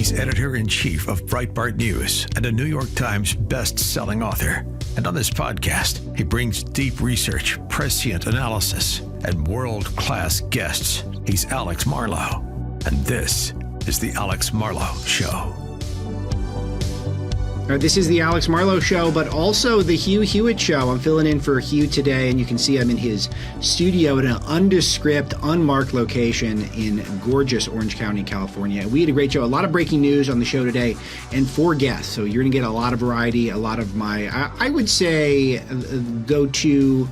He's editor-in-chief of Breitbart News and a New York Times best-selling author. And on this podcast, he brings deep research, prescient analysis, and world-class guests. He's Alex Marlow, and this is The Alex Marlow Show. This is The Alex Marlow Show, but also The Hugh Hewitt Show. I'm filling in for Hugh today, and you can see I'm in his studio at an undescript, unmarked location in gorgeous Orange County, California. We had a great show, a lot of breaking news on the show today, and 4 guests. So you're going to get a lot of variety, a lot of my, I would say, go-to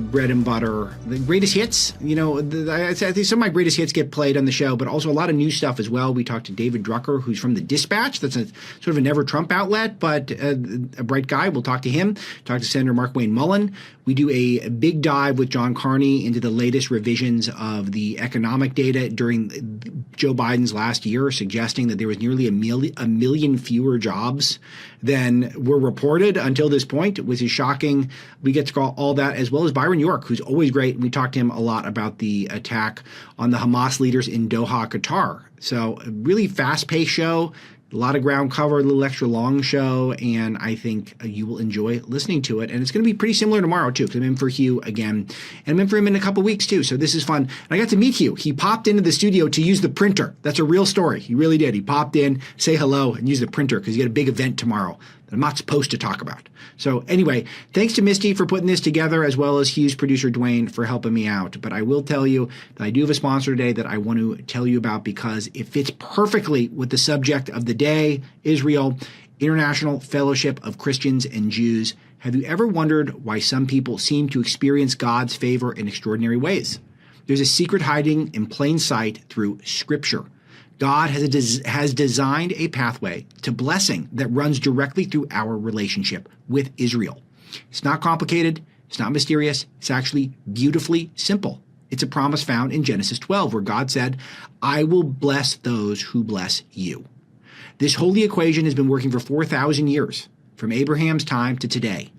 bread and butter, the greatest hits. You know, I think some of my greatest hits get played on the show, but also a lot of new stuff as well. We talked to David Drucker, who's from the Dispatch. That's a sort of a never Trump outlet, but a bright guy. We'll talk to him. Talk to Senator Markwayne Mullin. We do a big dive with John Carney into the latest revisions of the economic data during Joe Biden's last year, suggesting that there was nearly a million fewer jobs than were reported until this point, which is shocking. We get to call all that, as well as Byron York, who's always great. We talked to him a lot about the attack on the Hamas leaders in Doha, Qatar. So a really fast-paced show. A lot of ground covered, a little extra long show, and I think you will enjoy listening to it. And it's going to be pretty similar tomorrow, too, because I'm in for Hugh again. And I'm in for him in a couple weeks, too, so this is fun. And I got to meet Hugh. He popped into the studio to use the printer. That's a real story. He really did. He popped in, say hello, and use the printer because he got a big event tomorrow that I'm not supposed to talk about. So anyway, thanks to Misty for putting this together, as well as Hugh's producer, Dwayne, for helping me out. But I will tell you that I do have a sponsor today that I want to tell you about because it fits perfectly with the subject of the day, Israel, International Fellowship of Christians and Jews. Have you ever wondered why some people seem to experience God's favor in extraordinary ways? There's a secret hiding in plain sight through Scripture. God has designed a pathway to blessing that runs directly through our relationship with Israel. It's not complicated. It's not mysterious. It's actually beautifully simple. It's a promise found in Genesis 12, where God said, "I will bless those who bless you." This holy equation has been working for 4,000 years, from Abraham's time to today.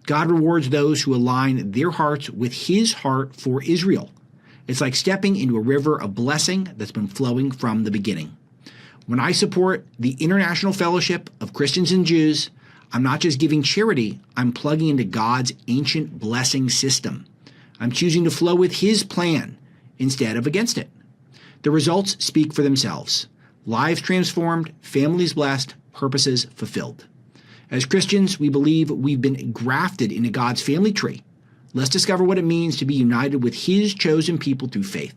God rewards those who align their hearts with his heart for Israel. It's like stepping into a river of blessing that's been flowing from the beginning. When I support the International Fellowship of Christians and Jews, I'm not just giving charity, I'm plugging into God's ancient blessing system. I'm choosing to flow with his plan instead of against it. The results speak for themselves. Lives transformed, families blessed, purposes fulfilled. As Christians, we believe we've been grafted into God's family tree. Let's discover what it means to be united with his chosen people through faith.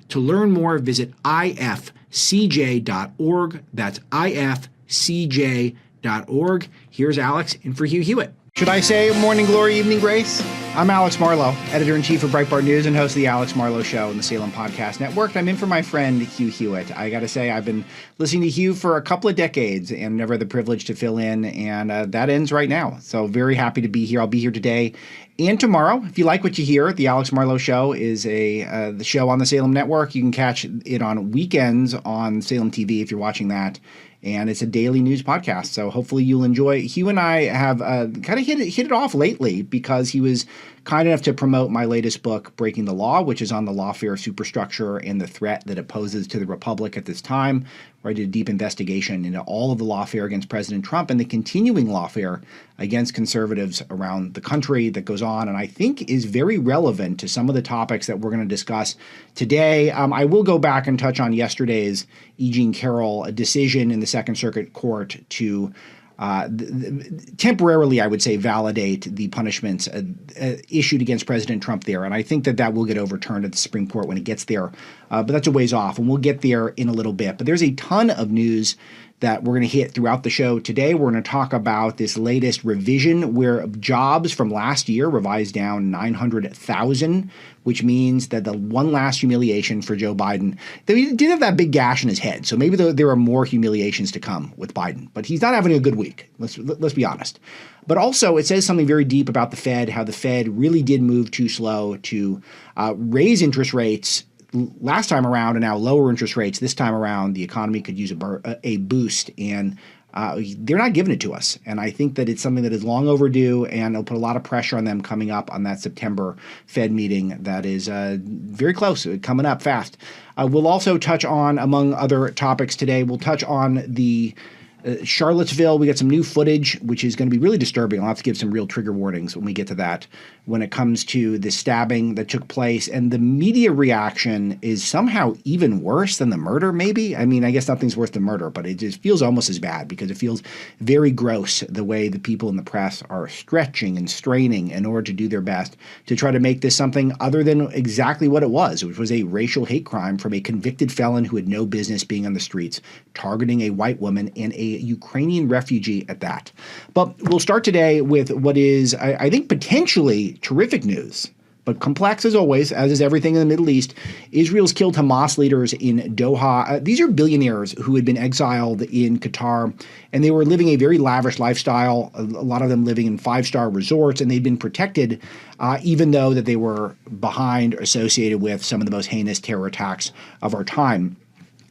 To learn more, visit ifcj.org. That's ifcj.org. Here's Alex in for Hugh Hewitt. Should I say morning glory, evening grace? I'm Alex Marlow, editor-in-chief of Breitbart News and host of the Alex Marlow Show on the Salem Podcast Network. I'm in for my friend Hugh Hewitt. I got to say, I've been listening to Hugh for a couple of decades and never had the privilege to fill in, and that ends right now. So very happy to be here. I'll be here today and tomorrow. If you like what you hear, the Alex Marlow Show is the show on the Salem Network. You can catch it on weekends on Salem TV if you're watching that. And it's a daily news podcast, so hopefully you'll enjoy. Hugh and I have kind of hit it off lately because he was kind enough to promote my latest book, Breaking the Law, which is on the lawfare superstructure and the threat that it poses to the republic at this time, where I did a deep investigation into all of the lawfare against President Trump and the continuing lawfare against conservatives around the country that goes on, and I think is very relevant to some of the topics that we're going to discuss today. I will go back and touch on yesterday's E. Jean Carroll decision in the Second Circuit Court to temporarily, I would say, validate the punishments issued against President Trump there. And I think that will get overturned at the Supreme Court when it gets there. But that's a ways off, and we'll get there in a little bit. But there's a ton of news that we're going to hit throughout the show today. We're going to talk about this latest revision where jobs from last year revised down 900,000, which means that the one last humiliation for Joe Biden, he did have that big gash in his head. So maybe there are more humiliations to come with Biden, but he's not having a good week. Let's be honest. But also it says something very deep about the Fed, how the Fed really did move too slow to raise interest rates last time around and now lower interest rates. This time around, the economy could use a boost, and they're not giving it to us. And I think that it's something that is long overdue, and it'll put a lot of pressure on them coming up on that September Fed meeting that is very close, coming up fast. We'll also touch on, among other topics today, we'll touch on the Charlottesville. We got some new footage, which is going to be really disturbing. I'll have to give some real trigger warnings when we get to that, when it comes to the stabbing that took place. And the media reaction is somehow even worse than the murder, maybe. I mean, I guess nothing's worse than murder, but it just feels almost as bad because it feels very gross the way the people in the press are stretching and straining in order to do their best to try to make this something other than exactly what it was, which was a racial hate crime from a convicted felon who had no business being on the streets, targeting a white woman and a Ukrainian refugee at that. But we'll start today with what is, I think, potentially terrific news, but complex as always, as is everything in the Middle East. Israel's killed Hamas leaders in Doha. These are billionaires who had been exiled in Qatar, and they were living a very lavish lifestyle, a lot of them living in five-star resorts, and they'd been protected even though that they were behind or associated with some of the most heinous terror attacks of our time.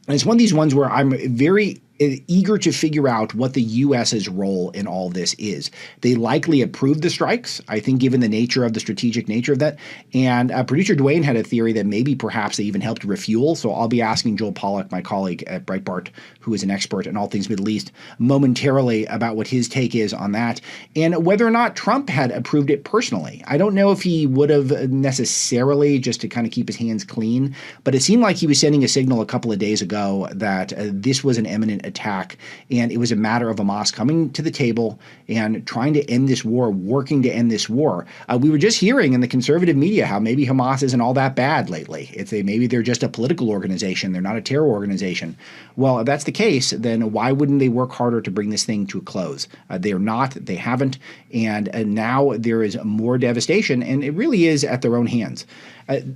And it's one of these ones where I'm very eager to figure out what the U.S.'s role in all this is. They likely approved the strikes, I think, given the nature of the strategic nature of that. And producer Dwayne had a theory that maybe perhaps they even helped refuel. So I'll be asking Joel Pollack, my colleague at Breitbart, who is an expert in all things Middle East, momentarily about what his take is on that and whether or not Trump had approved it personally. I don't know if he would have necessarily, just to kind of keep his hands clean, but it seemed like he was sending a signal a couple of days ago that this was an imminent attack, and it was a matter of Hamas coming to the table and trying to end this war, working to end this war. We were just hearing in the conservative media how maybe Hamas isn't all that bad lately. Maybe they're just a political organization. They're not a terror organization. Well, if that's the case, then why wouldn't they work harder to bring this thing to a close? They're not. They haven't. And now there is more devastation, and it really is at their own hands.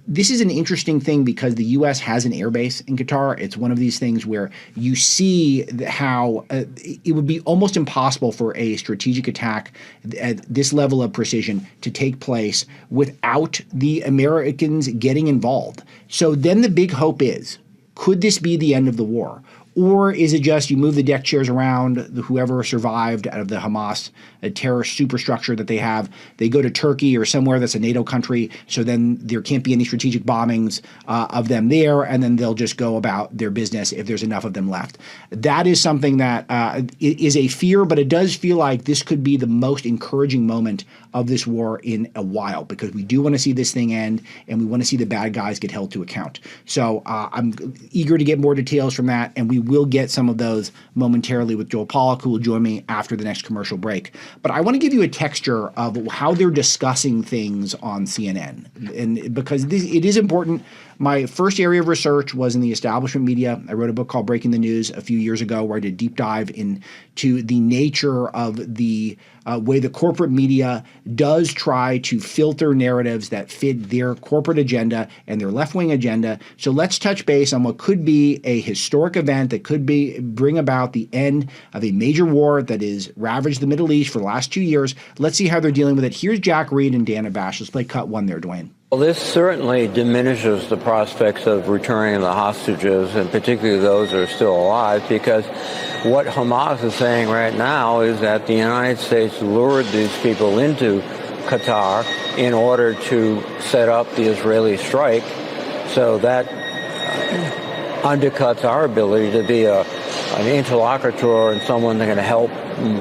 This is an interesting thing because the U.S. has an airbase in Qatar. It's one of these things where you see how it would be almost impossible for a strategic attack at this level of precision to take place without the Americans getting involved. So then the big hope is, could this be the end of the war? Or is it just you move the deck chairs around, whoever survived out of the Hamas terrorist superstructure that they have, they go to Turkey or somewhere that's a NATO country, so then there can't be any strategic bombings of them there, and then they'll just go about their business if there's enough of them left. That is something that is a fear, but it does feel like this could be the most encouraging moment of this war in a while, because we do want to see this thing end, and we want to see the bad guys get held to account. So I'm eager to get more details from that, and we will get some of those momentarily with Joel Pollack, who will join me after the next commercial break. But I want to give you a texture of how they're discussing things on CNN, and because it is important. My first area of research was in the establishment media. I wrote a book called Breaking the News a few years ago where I did a deep dive into the nature of the way the corporate media does try to filter narratives that fit their corporate agenda and their left-wing agenda. So let's touch base on what could be a historic event that could bring about the end of a major war that has ravaged the Middle East for the last 2 years. Let's see how they're dealing with it. Here's Jack Reed and Dana Bash. Let's play cut one there, Dwayne. Well, this certainly diminishes the prospects of returning the hostages, and particularly those that are still alive, because what Hamas is saying right now is that the United States lured these people into Qatar in order to set up the Israeli strike. So that undercuts our ability to be an interlocutor and someone that can help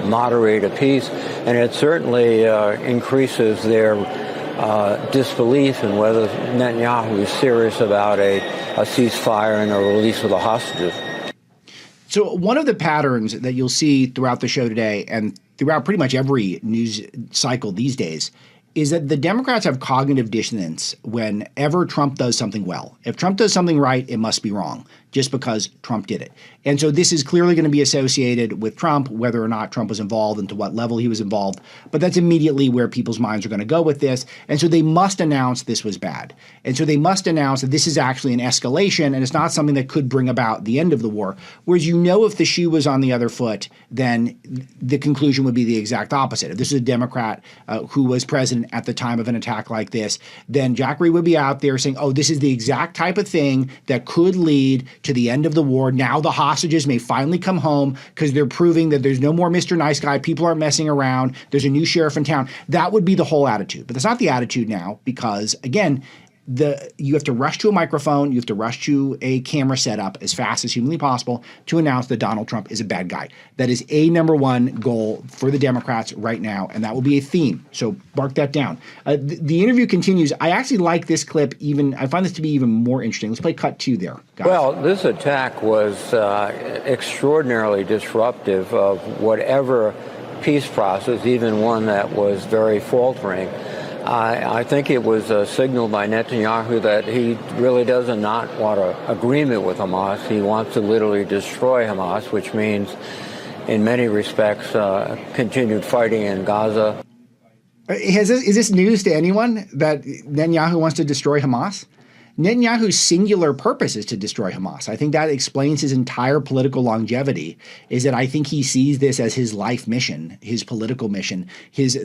moderate a peace, and it certainly increases their disbelief in whether Netanyahu is serious about a ceasefire and a release of the hostages. So one of the patterns that you'll see throughout the show today and throughout pretty much every news cycle these days is that the Democrats have cognitive dissonance whenever Trump does something well. If Trump does something right, it must be wrong just because Trump did it. And so this is clearly going to be associated with Trump, whether or not Trump was involved and to what level he was involved. But that's immediately where people's minds are going to go with this. And so they must announce this was bad. And so they must announce that this is actually an escalation and it's not something that could bring about the end of the war. Whereas if the shoe was on the other foot, then the conclusion would be the exact opposite. If this is a Democrat who was president at the time of an attack like this, then Jack Reed would be out there saying, oh, this is the exact type of thing that could lead to the end of the war. Now the hostages may finally come home because they're proving that there's no more Mr. Nice Guy. People aren't messing around. There's a new sheriff in town. That would be the whole attitude. But that's not the attitude now because, again, you have to rush to a microphone, you have to rush to a camera setup as fast as humanly possible to announce that Donald Trump is a bad guy. That is a number one goal for the Democrats right now, and that will be a theme. So mark that down. The interview continues. I actually like this clip I find this to be even more interesting. Let's play cut 2 there, guys. Well, this attack was extraordinarily disruptive of whatever peace process, even one that was very faltering. I think it was a signal by Netanyahu that he really does not want an agreement with Hamas. He wants to literally destroy Hamas, which means, in many respects, continued fighting in Gaza. Is this news to anyone that Netanyahu wants to destroy Hamas? Netanyahu's singular purpose is to destroy Hamas. I think that explains his entire political longevity, is that I think he sees this as his life mission, his political mission, his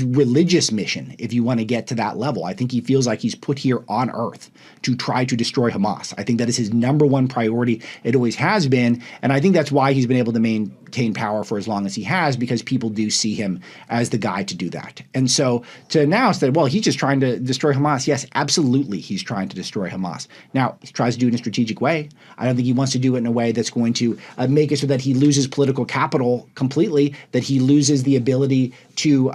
religious mission, if you want to get to that level. I think he feels like he's put here on earth to try to destroy Hamas. I think that is his number one priority. It always has been, and I think that's why he's been able to maintain power for as long as he has, because people do see him as the guy to do that. And so to announce that, well, he's just trying to destroy Hamas, yes, absolutely he's trying to destroy Hamas. Now, he tries to do it in a strategic way. I don't think he wants to do it in a way that's going to make it so that he loses political capital completely, that he loses the ability to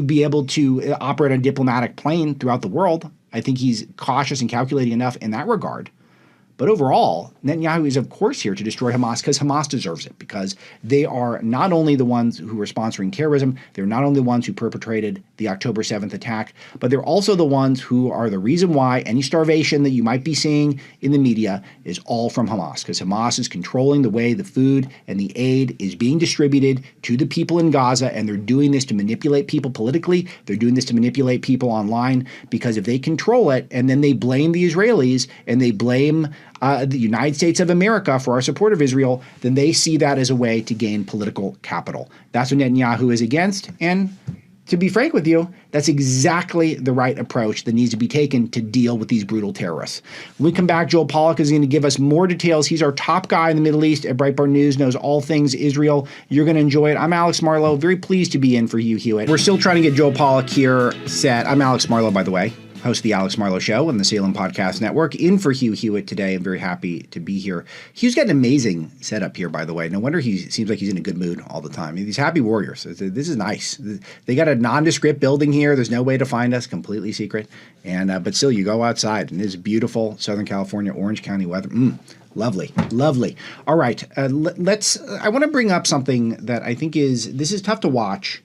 be able to operate on a diplomatic plane throughout the world. I think he's cautious and calculating enough in that regard. But overall, Netanyahu is, of course, here to destroy Hamas because Hamas deserves it, because they are not only the ones who are sponsoring terrorism, they're not only the ones who perpetrated the October 7th attack, but they're also the ones who are the reason why any starvation that you might be seeing in the media is all from Hamas, because Hamas is controlling the way the food and the aid is being distributed to the people in Gaza, and they're doing this to manipulate people politically. They're doing this to manipulate people online, because if they control it and then they blame the Israelis and they blame the United States of America for our support of Israel, then they see that as a way to gain political capital. That's what Netanyahu is against. And to be frank with you, that's exactly the right approach that needs to be taken to deal with these brutal terrorists. When we come back, Joel Pollack is going to give us more details. He's our top guy in the Middle East at Breitbart News, knows all things Israel. You're going to enjoy it. I'm Alex Marlow, very pleased to be in for Hugh Hewitt. We're still trying to get Joel Pollack here set. I'm Alex Marlow, by the way, host of the Alex Marlow Show on the Salem Podcast Network, in for Hugh Hewitt today. I'm very happy to be here. Hugh's got an amazing setup here, by the way. No wonder he seems like he's in a good mood all the time. These happy warriors. This is nice. They got a nondescript building here. There's no way to find us, completely secret. And but still, you go outside, and it's beautiful Southern California, Orange County weather. Lovely, lovely. All right, I want to bring up something that I think this is tough to watch,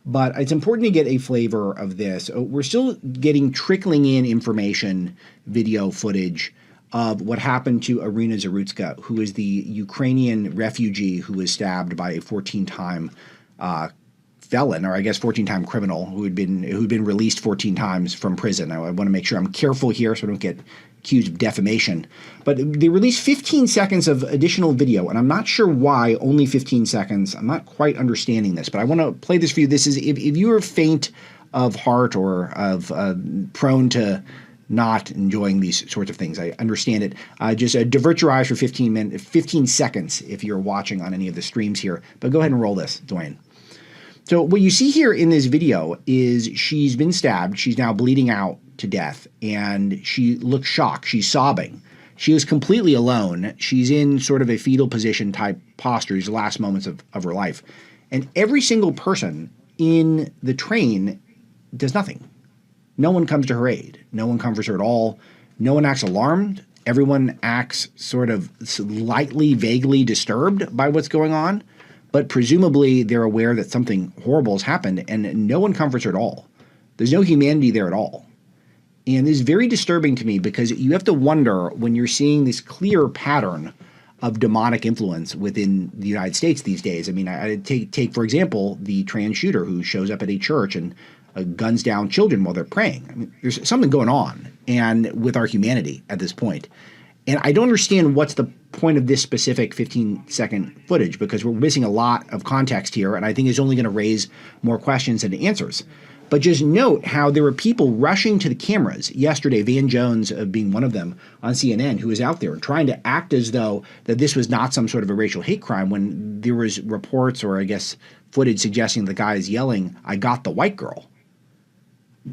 but it's important to get a flavor of this. We're still getting trickling in information, video footage of what happened to Irina Zarutska, who is the Ukrainian refugee who was stabbed by a 14-time felon, or I guess 14-time criminal who'd been released 14 times from prison. I want to make sure I'm careful here so I don't get accused of defamation. But they released 15 seconds of additional video, and I'm not sure why only 15 seconds. I'm not quite understanding this, but I want to play this for you. This is if you are faint of heart or of prone to not enjoying these sorts of things, I understand it. Just divert your eyes for 15 seconds if you're watching on any of the streams here. But go ahead and roll this, Dwayne. So what you see here in this video is she's been stabbed. She's now bleeding out to death, and she looks shocked. She's sobbing. She is completely alone. She's in sort of a fetal position type posture. These are the last moments of her life. And every single person in the train does nothing. No one comes to her aid. No one comforts her at all. No one acts alarmed. Everyone acts sort of slightly, vaguely disturbed by what's going on. But presumably they're aware that something horrible has happened, and no one comforts her at all. There's no humanity there at all. And this is very disturbing to me, because you have to wonder, when you're seeing this clear pattern of demonic influence within the United States these days. I mean, I take for example, the trans shooter who shows up at a church and guns down children while they're praying. I mean, there's something going on and with our humanity at this point. And I don't understand what's the point of this specific 15-second footage, because we're missing a lot of context here, and I think it's only going to raise more questions than answers. But just note how there were people rushing to the cameras yesterday, Van Jones being one of them on CNN, who was out there trying to act as though that this was not some sort of a racial hate crime when there was reports or I guess footage suggesting the guy is yelling, "I got the white girl."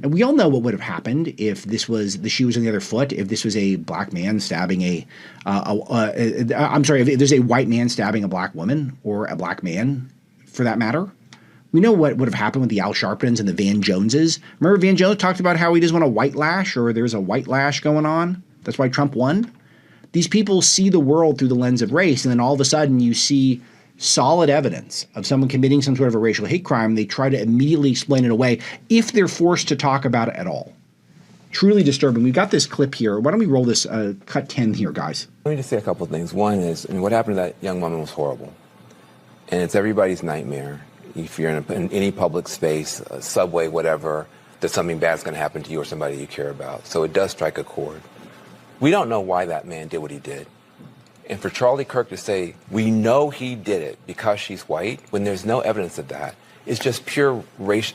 And we all know what would have happened if this was the shoe was on the other foot, if this was a black man stabbing if there's a white man stabbing a black woman or a black man for that matter. We know what would have happened with the Al Sharptons and the Van Joneses. Remember Van Jones talked about how he doesn't want a white lash or there's a white lash going on. That's why Trump won. These people see the world through the lens of race, and then all of a sudden you see solid evidence of someone committing some sort of a racial hate crime. They try to immediately explain it away if they're forced to talk about it at all. Truly disturbing. We've got this clip here. Why don't we roll this cut 10 here, guys? Let me just say a couple of things. One is, what happened to that young woman was horrible. And it's everybody's nightmare. If you're in any public space, a subway, whatever, that something bad's going to happen to you or somebody you care about. So it does strike a chord. We don't know why that man did what he did. And for Charlie Kirk to say, we know he did it because she's white, when there's no evidence of that, it's just pure race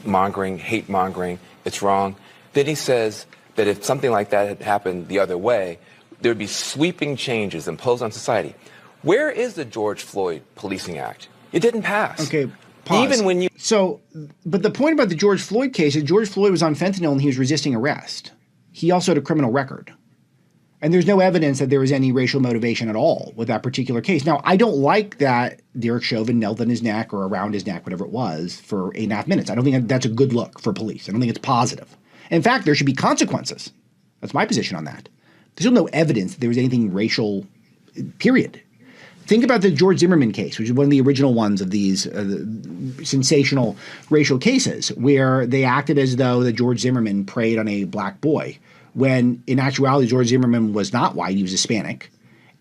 mongering, hate mongering. It's wrong. Then he says that if something like that had happened the other way, there would be sweeping changes imposed on society. Where is the George Floyd Policing Act? It didn't pass. Okay, pause. Even when you... So, but the point about the George Floyd case is George Floyd was on fentanyl and he was resisting arrest. He also had a criminal record. And there's no evidence that there was any racial motivation at all with that particular case. Now, I don't like that Derek Chauvin knelt on his neck or around his neck, whatever it was, for 8.5 minutes. I don't think that's a good look for police. I don't think it's positive. In fact, there should be consequences. That's my position on that. There's no evidence that there was anything racial, period. Think about the George Zimmerman case, which is one of the original ones of these sensational racial cases, where they acted as though that George Zimmerman preyed on a black boy, when in actuality George Zimmerman was not white, he was Hispanic.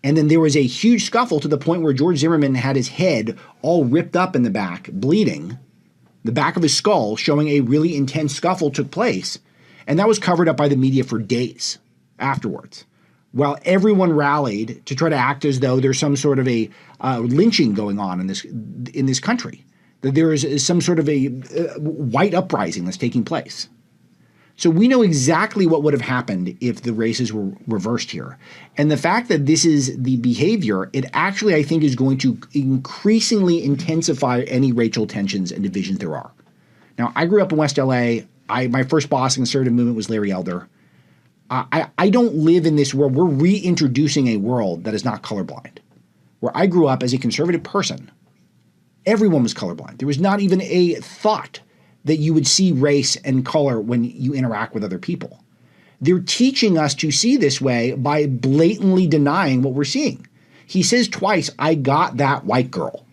And then there was a huge scuffle to the point where George Zimmerman had his head all ripped up in the back, bleeding, the back of his skull, showing a really intense scuffle took place. And that was covered up by the media for days afterwards, while everyone rallied to try to act as though there's some sort of a lynching going on in this country, that there is some sort of a white uprising that's taking place. So we know exactly what would have happened if the races were reversed here. And the fact that this is the behavior, it actually, I think, is going to increasingly intensify any racial tensions and divisions there are. Now, I grew up in West LA. My first boss in the conservative movement was Larry Elder. I don't live in this world. We're reintroducing a world that is not colorblind. Where I grew up as a conservative person, everyone was colorblind. There was not even a thought that you would see race and color when you interact with other people. They're teaching us to see this way by blatantly denying what we're seeing. He says twice, "I got that white girl."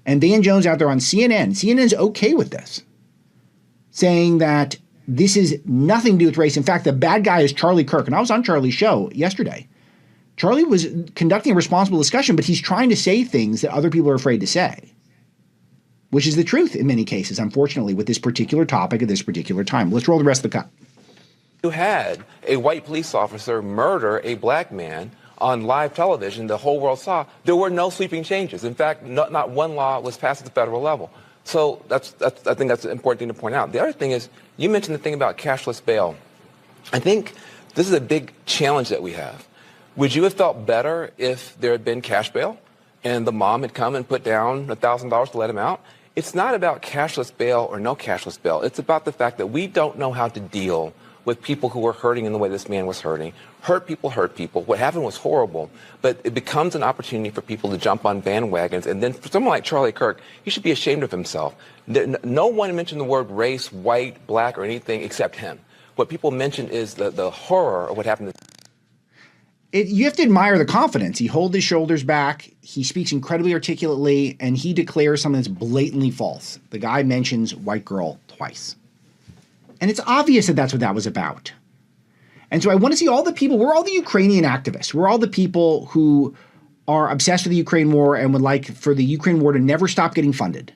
And Van Jones out there on CNN, CNN's okay with this, saying that this is nothing to do with race. In fact, the bad guy is Charlie Kirk. And I was on Charlie's show yesterday. Charlie was conducting a responsible discussion, but he's trying to say things that other people are afraid to say, which is the truth in many cases, unfortunately, with this particular topic at this particular time. Let's roll the rest of the cut. You had a white police officer murder a black man on live television. The whole world saw. There were no sweeping changes. In fact, not one law was passed at the federal level. So I think that's an important thing to point out. The other thing is, you mentioned the thing about cashless bail. I think this is a big challenge that we have. Would you have felt better if there had been cash bail and the mom had come and put down $1,000 to let him out? It's not about cashless bail or no cashless bail. It's about the fact that we don't know how to deal with people who are hurting in the way this man was hurting. Hurt people hurt people. What happened was horrible, but it becomes an opportunity for people to jump on bandwagons. And then for someone like Charlie Kirk, he should be ashamed of himself. No one mentioned the word race, white, black, or anything except him. What people mentioned is the horror of what happened. You have to admire the confidence. He holds his shoulders back. He speaks incredibly articulately, and he declares something that's blatantly false. The guy mentions white girl twice. And it's obvious that that's what that was about. And so I want to see all the people. We're all the Ukrainian activists. We're all the people who are obsessed with the Ukraine war and would like for the Ukraine war to never stop getting funded.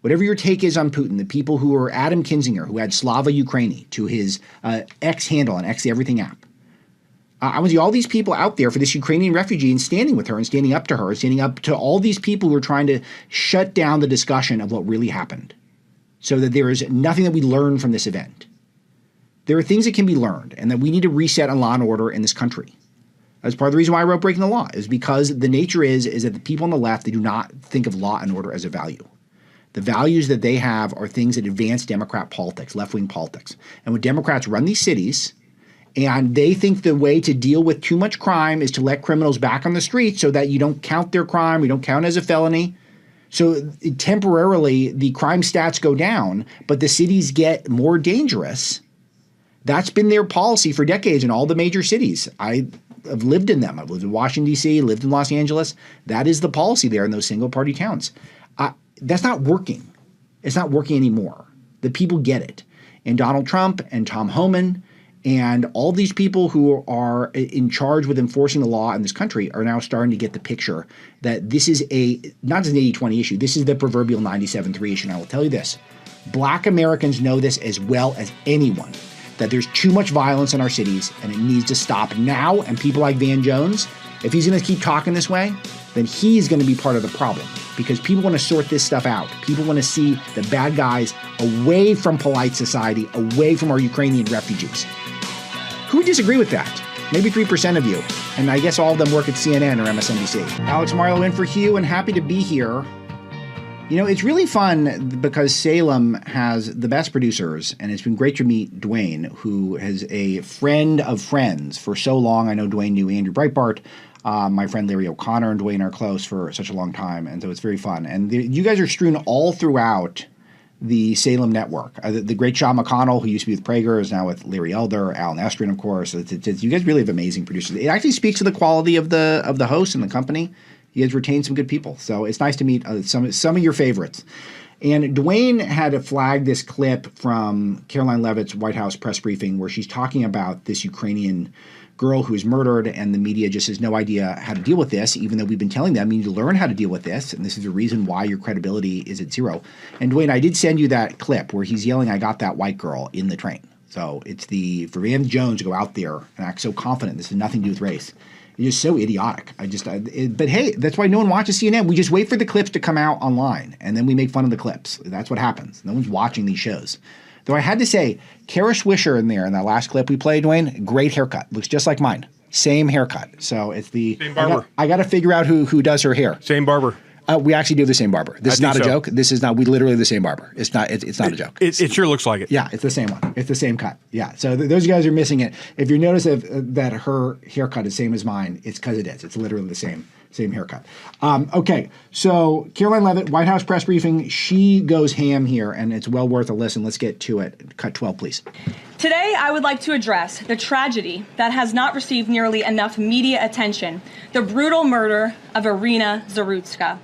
Whatever your take is on Putin, the people who are Adam Kinzinger, who had Slava Ukraini to his X handle on X the Everything app. I want to see all these people out there for this Ukrainian refugee and standing with her and standing up to her, standing up to all these people who are trying to shut down the discussion of what really happened. so that there is nothing that we learn from this event. There are things that can be learned, and that we need to reset on law and order in this country. That's part of the reason why I wrote Breaking the Law, is because the nature is that the people on the left, they do not think of law and order as a value. The values that they have are things that advance Democrat politics, left-wing politics. And when Democrats run these cities and they think the way to deal with too much crime is to let criminals back on the street so that you don't count their crime, you don't count as a felony. So temporarily the crime stats go down, but the cities get more dangerous. That's been their policy for decades in all the major cities. I've lived in them. I've lived in Washington, D.C., lived in Los Angeles. That is the policy there in those single-party towns. That's not working. It's not working anymore. The people get it. And Donald Trump and Tom Homan and all these people who are in charge with enforcing the law in this country are now starting to get the picture that this is not just an 80-20 issue. This is the proverbial 97-3 issue. And I will tell you this. Black Americans know this as well as anyone, that there's too much violence in our cities and it needs to stop now. And people like Van Jones, if he's going to keep talking this way, then he's going to be part of the problem, because people want to sort this stuff out. People want to see the bad guys away from polite society, away from our Ukrainian refugees. Who would disagree with that? Maybe 3% of you. And I guess all of them work at CNN or MSNBC. Alex Marlow in for Hugh, and happy to be here. You know, it's really fun because Salem has the best producers, and it's been great to meet Dwayne, who is a friend of friends for so long. I know Dwayne knew Andrew Breitbart. My friend Larry O'Connor and Dwayne are close for such a long time, and so it's very fun. And you guys are strewn all throughout the Salem network. The great Sean McConnell, who used to be with Prager, is now with Larry Elder, Alan Estrin, of course. You guys really have amazing producers. It actually speaks to the quality of the host and the company. You guys retain some good people, so it's nice to meet some of your favorites. And Dwayne had flagged this clip from Caroline Leavitt's White House press briefing where she's talking about this Ukrainian girl who was murdered, and the media just has no idea how to deal with this, even though we've been telling them you need to learn how to deal with this, and this is the reason why your credibility is at zero. And Dwayne, I did send you that clip where he's yelling, "I got that white girl" in the train. So it's for Van Jones to go out there and act so confident this has nothing to do with race. It's just so idiotic. But hey, that's why no one watches CNN. We just wait for the clips to come out online, and then we make fun of the clips. That's what happens. No one's watching these shows. Though I had to say, Kara Swisher in there in that last clip we played, Dwayne, great haircut. Looks just like mine. Same haircut. So it's the same barber. I got to figure out who does her hair. Same barber. We actually do the same barber. This is not a joke. This is not. We literally the same barber. It's not. It's not a joke. It sure looks like it. Yeah, it's the same one. It's the same cut. Yeah. So those guys are missing it. If you notice that her haircut is same as mine, it's because it is. It's literally the same haircut. Okay. So Caroline Leavitt, White House press briefing. She goes ham here, and it's well worth a listen. Let's get to it. Cut 12, please. Today, I would like to address the tragedy that has not received nearly enough media attention: the brutal murder of Irina Zarutska.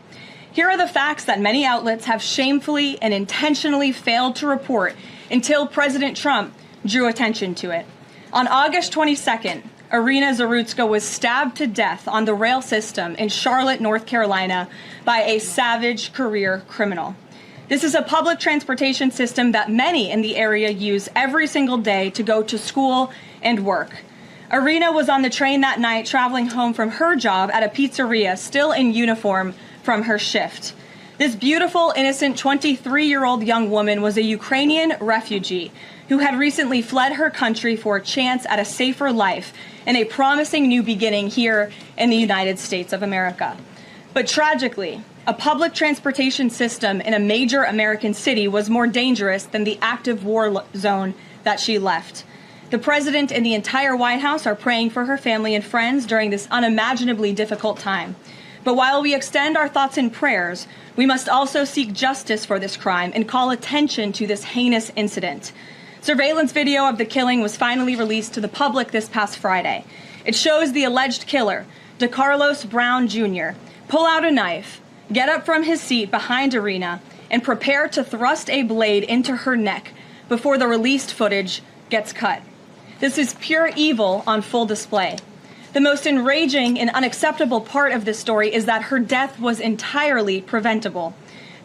Here are the facts that many outlets have shamefully and intentionally failed to report until President Trump drew attention to it. On August 22nd, Irina Zarutska was stabbed to death on the rail system in Charlotte, North Carolina, by a savage career criminal. This is a public transportation system that many in the area use every single day to go to school and work. Irina was on the train that night traveling home from her job at a pizzeria, still in uniform from her shift. This beautiful, innocent 23-year-old young woman was a Ukrainian refugee who had recently fled her country for a chance at a safer life and a promising new beginning here in the United States of America. But tragically, a public transportation system in a major American city was more dangerous than the active war zone that she left. The president and the entire White House are praying for her family and friends during this unimaginably difficult time. But while we extend our thoughts and prayers, we must also seek justice for this crime and call attention to this heinous incident. Surveillance video of the killing was finally released to the public this past Friday. It shows the alleged killer, DeCarlos Brown Jr., pull out a knife, get up from his seat behind Irina, and prepare to thrust a blade into her neck before the released footage gets cut. This is pure evil on full display. The most enraging and unacceptable part of this story is that her death was entirely preventable.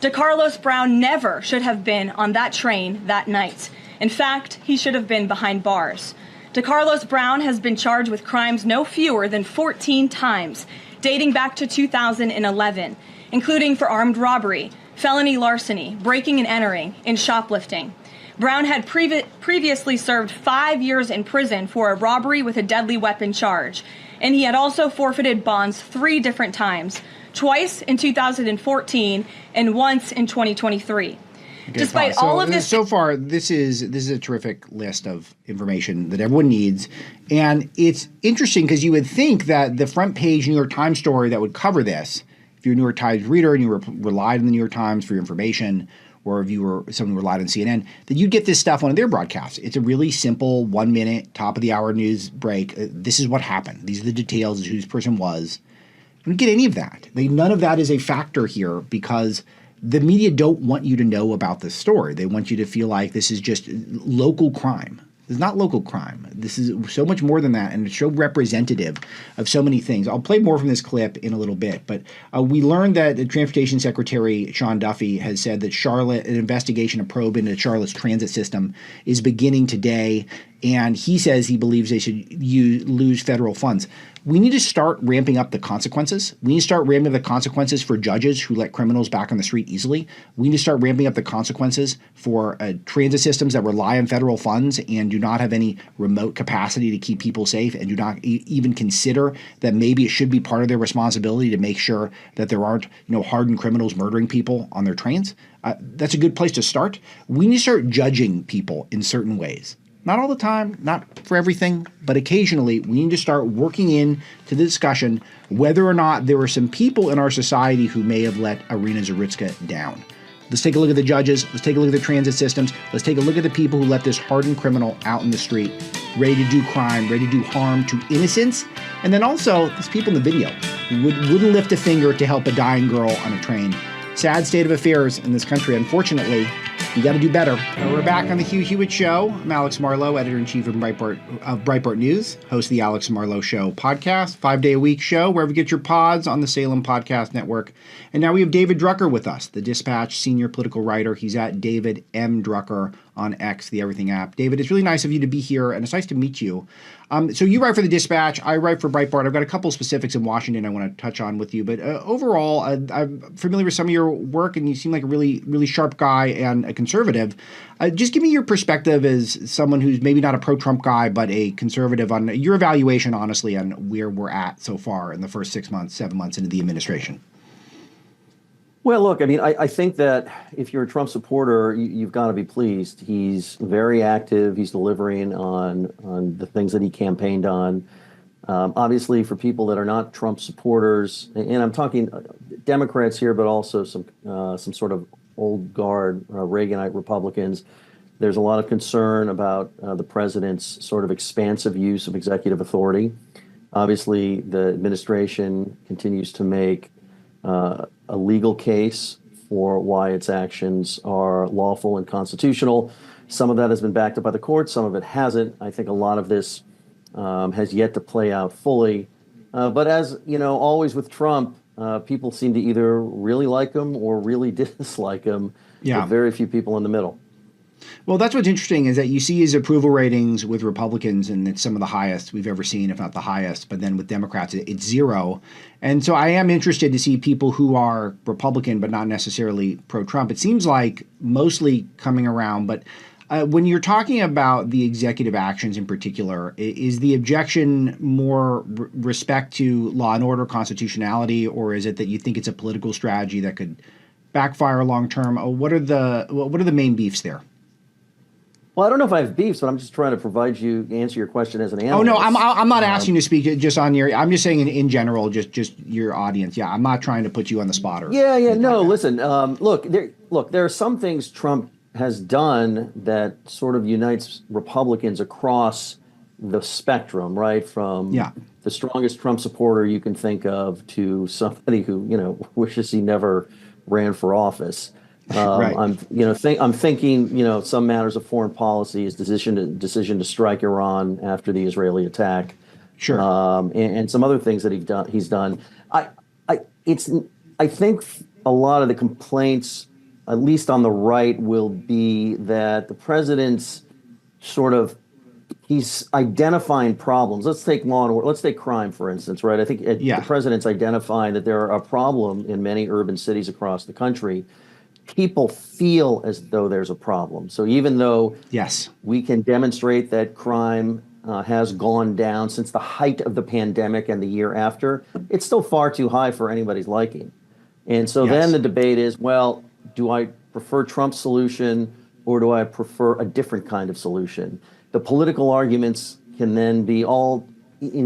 DeCarlos Brown never should have been on that train that night. In fact, he should have been behind bars. DeCarlos Brown has been charged with crimes no fewer than 14 times, dating back to 2011, including for armed robbery, felony larceny, breaking and entering, and shoplifting. Brown had previously served 5 years in prison for a robbery with a deadly weapon charge, and he had also forfeited bonds 3 different times, twice in 2014 and once in 2023. Okay, Despite all of this, so far, this is a terrific list of information that everyone needs, and it's interesting because you would think that the front page New York Times story that would cover this, if you're a New York Times reader and you relied on the New York Times for your information, or if you were someone who relied on CNN, that you'd get this stuff on their broadcasts. It's a really simple 1 minute, top of the hour news break. This is what happened. These are the details of who this person was. You don't get any of that. None of that is a factor here because the media don't want you to know about this story. They want you to feel like this is just local crime. It's not local crime. This is so much more than that, and it's so representative of so many things. I'll play more from this clip in a little bit, but we learned that the Transportation Secretary Sean Duffy has said that Charlotte, an investigation, a probe into Charlotte's transit system is beginning today, and he says he believes they should lose federal funds. We need to start ramping up the consequences. We need to start ramping up the consequences for judges who let criminals back on the street easily. We need to start ramping up the consequences for transit systems that rely on federal funds and do not have any remote capacity to keep people safe and do not even consider that maybe it should be part of their responsibility to make sure that there aren't, hardened criminals murdering people on their trains. That's a good place to start. We need to start judging people in certain ways. Not all the time, not for everything, but occasionally we need to start working into the discussion whether or not there are some people in our society who may have let Irina Zarutska down. Let's take a look at the judges. Let's take a look at the transit systems. Let's take a look at the people who let this hardened criminal out in the street, ready to do crime, ready to do harm to innocents. And then also, these people in the video who wouldn't lift a finger to help a dying girl on a train. Sad state of affairs in this country, unfortunately. You got to do better. We're back on the Hugh Hewitt Show. I'm Alex Marlow, editor-in-chief of Breitbart News, host of the Alex Marlow Show podcast, 5-day-a-week show, wherever you get your pods on the Salem Podcast Network. And now we have David Drucker with us, the Dispatch senior political writer. He's at David M. Drucker on X, the Everything app. David, it's really nice of you to be here, and it's nice to meet you. So you write for the Dispatch. I write for Breitbart. I've got a couple of specifics in Washington I want to touch on with you. But overall, I'm familiar with some of your work, and you seem like a really, really sharp guy and a conservative. Just give me your perspective as someone who's maybe not a pro-Trump guy, but a conservative on your evaluation, honestly, on where we're at so far in the first 6 months, 7 months into the administration. Well, look, I mean, I think that if you're a Trump supporter, you've got to be pleased. He's very active. He's delivering on the things that he campaigned on. Obviously, for people that are not Trump supporters, and I'm talking Democrats here, but also some sort of old guard Reaganite Republicans, there's a lot of concern about the president's sort of expansive use of executive authority. Obviously, the administration continues to make a legal case for why its actions are lawful and constitutional. Some of that has been backed up by the courts, some of it hasn't. I think a lot of this has yet to play out fully. But as you know, always with Trump, people seem to either really like him or really dislike him. Yeah. With very few people in the middle. Well, that's what's interesting is that you see his approval ratings with Republicans, and it's some of the highest we've ever seen, if not the highest. But then with Democrats, it's zero. And so I am interested to see people who are Republican but not necessarily pro-Trump. It seems like mostly coming around. But when you're talking about the executive actions in particular, is the objection more respect to law and order, constitutionality, or is it that you think it's a political strategy that could backfire long term? What are the main beefs there? Well, I don't know if I have beefs, but I'm just trying to answer your question as an analyst. Oh no, I'm not asking you to speak just on your. I'm just saying in general, just your audience. Yeah, I'm not trying to put you on the spot. No. Listen, look, there are some things Trump has done that sort of unites Republicans across the spectrum, right? From the strongest Trump supporter you can think of to somebody who wishes he never ran for office. Right. I'm thinking, some matters of foreign policy, his decision to strike Iran after the Israeli attack, sure, and some other things that he's done. I think a lot of the complaints, at least on the right, will be that the president's he's identifying problems. Let's take law and order. Let's take crime, for instance, right? I think the president's identifying that there are a problem in many urban cities across the country. people feel as though there's a problem. So even though Yes. we can demonstrate that crime has gone down since the height of the pandemic and the year after, it's still far too high for anybody's liking. And so then the debate is, well, do I prefer Trump's solution or do I prefer a different kind of solution? The political arguments can then be all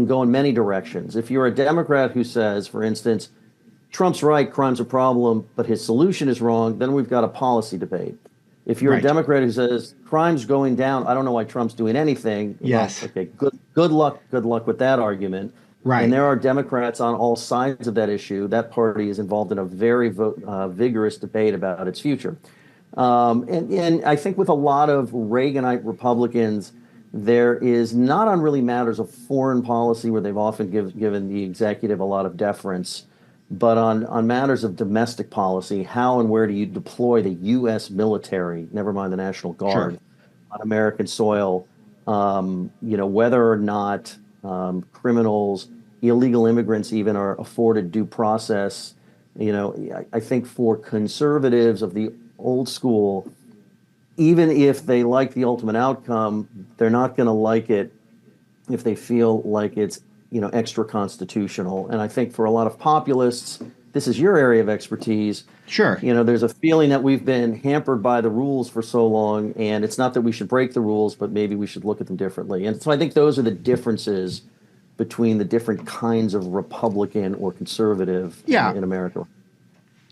go in many directions. If you're a Democrat who says, for instance, Trump's right, crime's a problem, but his solution is wrong, then we've got a policy debate. If you're a Democrat who says crime's going down, I don't know why Trump's doing anything. Yes. Well, okay, good luck with that argument. Right. And there are Democrats on all sides of that issue. That party is involved in a very vigorous debate about its future. And I think with a lot of Reaganite Republicans, there is not on really matters of foreign policy where they've often given the executive a lot of deference, but on matters of domestic policy, how and where do you deploy the U.S. military, never mind the National Guard, on American soil, whether or not criminals, illegal immigrants even are afforded due process. I think for conservatives of the old school, even if they like the ultimate outcome, they're not going to like it if they feel like it's, extra constitutional. And I think for a lot of populists, this is your area of expertise. Sure. There's a feeling that we've been hampered by the rules for so long, and it's not that we should break the rules, but maybe we should look at them differently. And so I think those are the differences between the different kinds of Republican or conservative in America.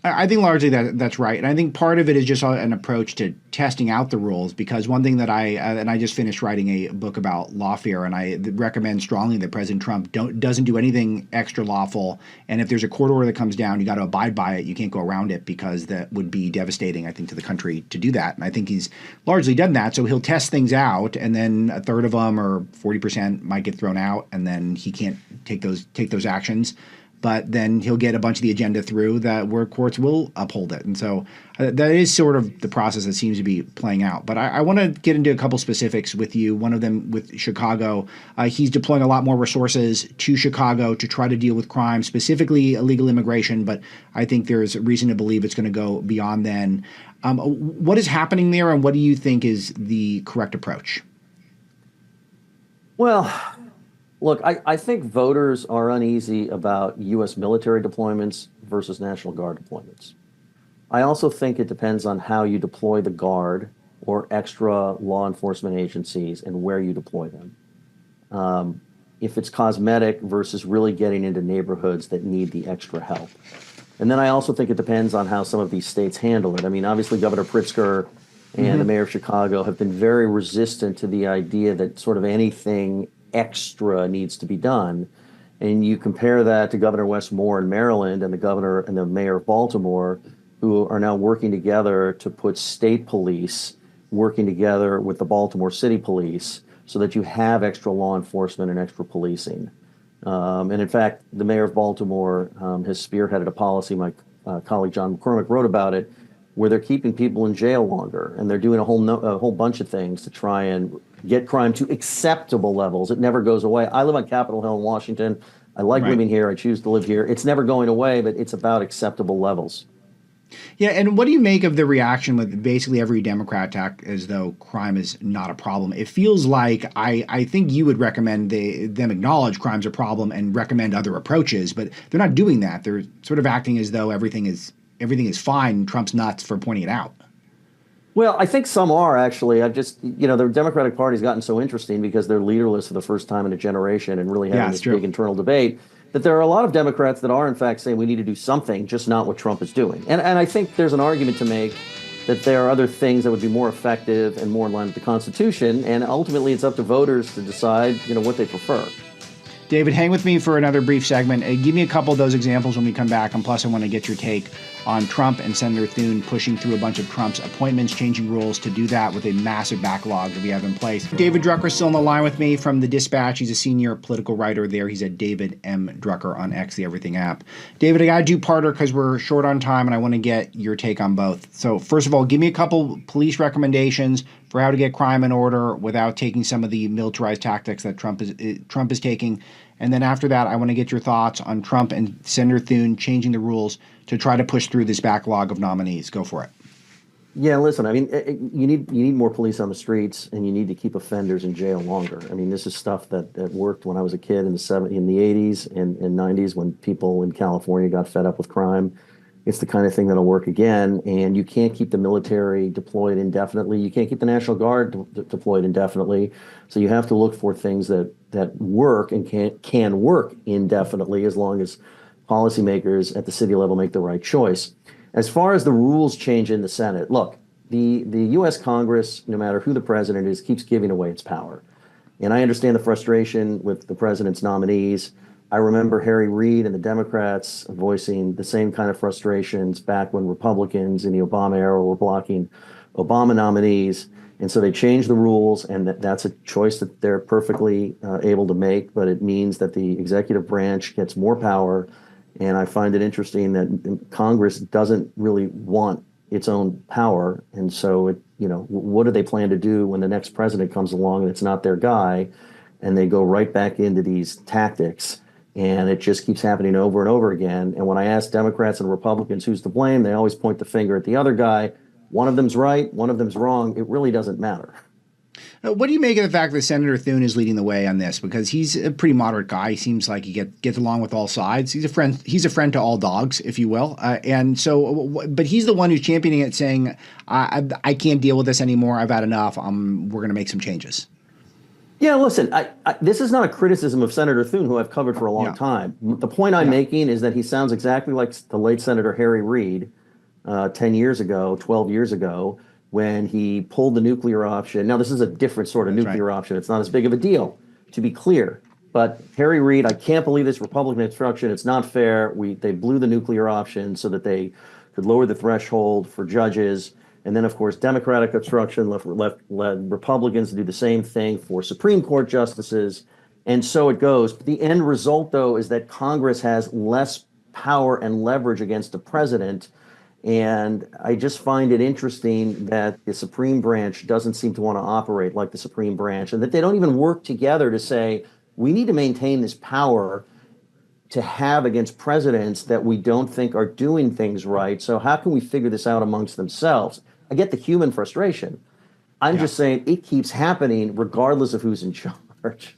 I think largely that's right. And I think part of it is just an approach to testing out the rules, because one thing that I just finished writing a book about lawfare, and I recommend strongly that President Trump doesn't do anything extra lawful. And if there's a court order that comes down, you got to abide by it. You can't go around it, because that would be devastating, I think, to the country to do that. And I think he's largely done that. So he'll test things out, and then a third of them or 40% might get thrown out, and then he can't take those actions. But then he'll get a bunch of the agenda through that where courts will uphold it. And so that is sort of the process that seems to be playing out. But I want to get into a couple specifics with you. One of them with Chicago. He's deploying a lot more resources to Chicago to try to deal with crime, specifically illegal immigration. But I think there's reason to believe it's going to go beyond then. What is happening there, and what do you think is the correct approach? Well, look, I think voters are uneasy about U.S. military deployments versus National Guard deployments. I also think it depends on how you deploy the Guard or extra law enforcement agencies and where you deploy them. If it's cosmetic versus really getting into neighborhoods that need the extra help. And then I also think it depends on how some of these states handle it. I mean, obviously, Governor Pritzker and the mayor of Chicago have been very resistant to the idea that sort of anything extra needs to be done. And you compare that to Governor Wes Moore in Maryland and the governor and the mayor of Baltimore, who are now working together to put state police working together with the Baltimore City Police so that you have extra law enforcement and extra policing. And in fact, the mayor of Baltimore has spearheaded a policy, my colleague John McCormick wrote about it, where they're keeping people in jail longer, and they're doing a whole bunch of things to try and get crime to acceptable levels. It never goes away. I live on Capitol Hill in Washington. I like living here. I choose to live here. It's never going away, but it's about acceptable levels. Yeah, and what do you make of the reaction with basically every Democrat act as though crime is not a problem? It feels like I think you would recommend them acknowledge crime's a problem and recommend other approaches, but they're not doing that. They're sort of acting as though everything is fine. Trump's nuts for pointing it out. Well, I think some are, actually. I've just, the Democratic Party's gotten so interesting because they're leaderless for the first time in a generation and really having this big internal debate, that there are a lot of Democrats that are, in fact, saying we need to do something, just not what Trump is doing. And I think there's an argument to make that there are other things that would be more effective and more in line with the Constitution. And ultimately, it's up to voters to decide, what they prefer. David, hang with me for another brief segment. Give me a couple of those examples when we come back. And plus, I want to get your take on Trump and Senator Thune pushing through a bunch of Trump's appointments, changing rules to do that with a massive backlog that we have in place. David Drucker still on the line with me from The Dispatch. He's a senior political writer there. He's at David M. Drucker on X, the Everything app. David, I got to do parter because we're short on time, and I want to get your take on both. So first of all, give me a couple police recommendations for how to get crime in order without taking some of the militarized tactics that Trump is taking. And then after that, I want to get your thoughts on Trump and Senator Thune changing the rules to try to push through this backlog of nominees. Go for it. Yeah, listen, I mean, you need more police on the streets, and you need to keep offenders in jail longer. I mean, this is stuff that worked when I was a kid in the 80s and 90s when people in California got fed up with crime. It's the kind of thing that'll work again, and you can't keep the military deployed indefinitely. You can't keep the National Guard deployed indefinitely. So you have to look for things that work and can work indefinitely, as long as policymakers at the city level make the right choice. As far as the rules change in the Senate, look, the U.S. Congress, no matter who the president is, keeps giving away its power. And I understand the frustration with the president's nominees. I remember Harry Reid and the Democrats voicing the same kind of frustrations back when Republicans in the Obama era were blocking Obama nominees. And so they changed the rules, and that's a choice that they're perfectly able to make, but it means that the executive branch gets more power. And I find it interesting that Congress doesn't really want its own power. And so, what do they plan to do when the next president comes along and it's not their guy, and they go right back into these tactics? And it just keeps happening over and over again. And when I ask Democrats and Republicans who's to blame, they always point the finger at the other guy. One of them's right, one of them's wrong. It really doesn't matter. What do you make of the fact that Senator Thune is leading the way on this? Because he's a pretty moderate guy. He seems like he gets along with all sides. He's a friend. He's a friend to all dogs, if you will. But he's the one who's championing it, saying, "I can't deal with this anymore. I've had enough. We're going to make some changes." Yeah, listen, this is not a criticism of Senator Thune, who I've covered for a long time. The point I'm making is that he sounds exactly like the late Senator Harry Reid 10 years ago, 12 years ago, when he pulled the nuclear option. Now, this is a different sort of nuclear option. It's not as big of a deal, to be clear. But Harry Reid, I can't believe this Republican obstruction. It's not fair. They blew the nuclear option so that they could lower the threshold for judges. And then, of course, Democratic obstruction led Republicans to do the same thing for Supreme Court justices. And so it goes. But the end result, though, is that Congress has less power and leverage against the president. And I just find it interesting that the Supreme Branch doesn't seem to want to operate like the Supreme Branch, and that they don't even work together to say, we need to maintain this power to have against presidents that we don't think are doing things right. So how can we figure this out amongst themselves? I get the human frustration. I'm just saying it keeps happening regardless of who's in charge.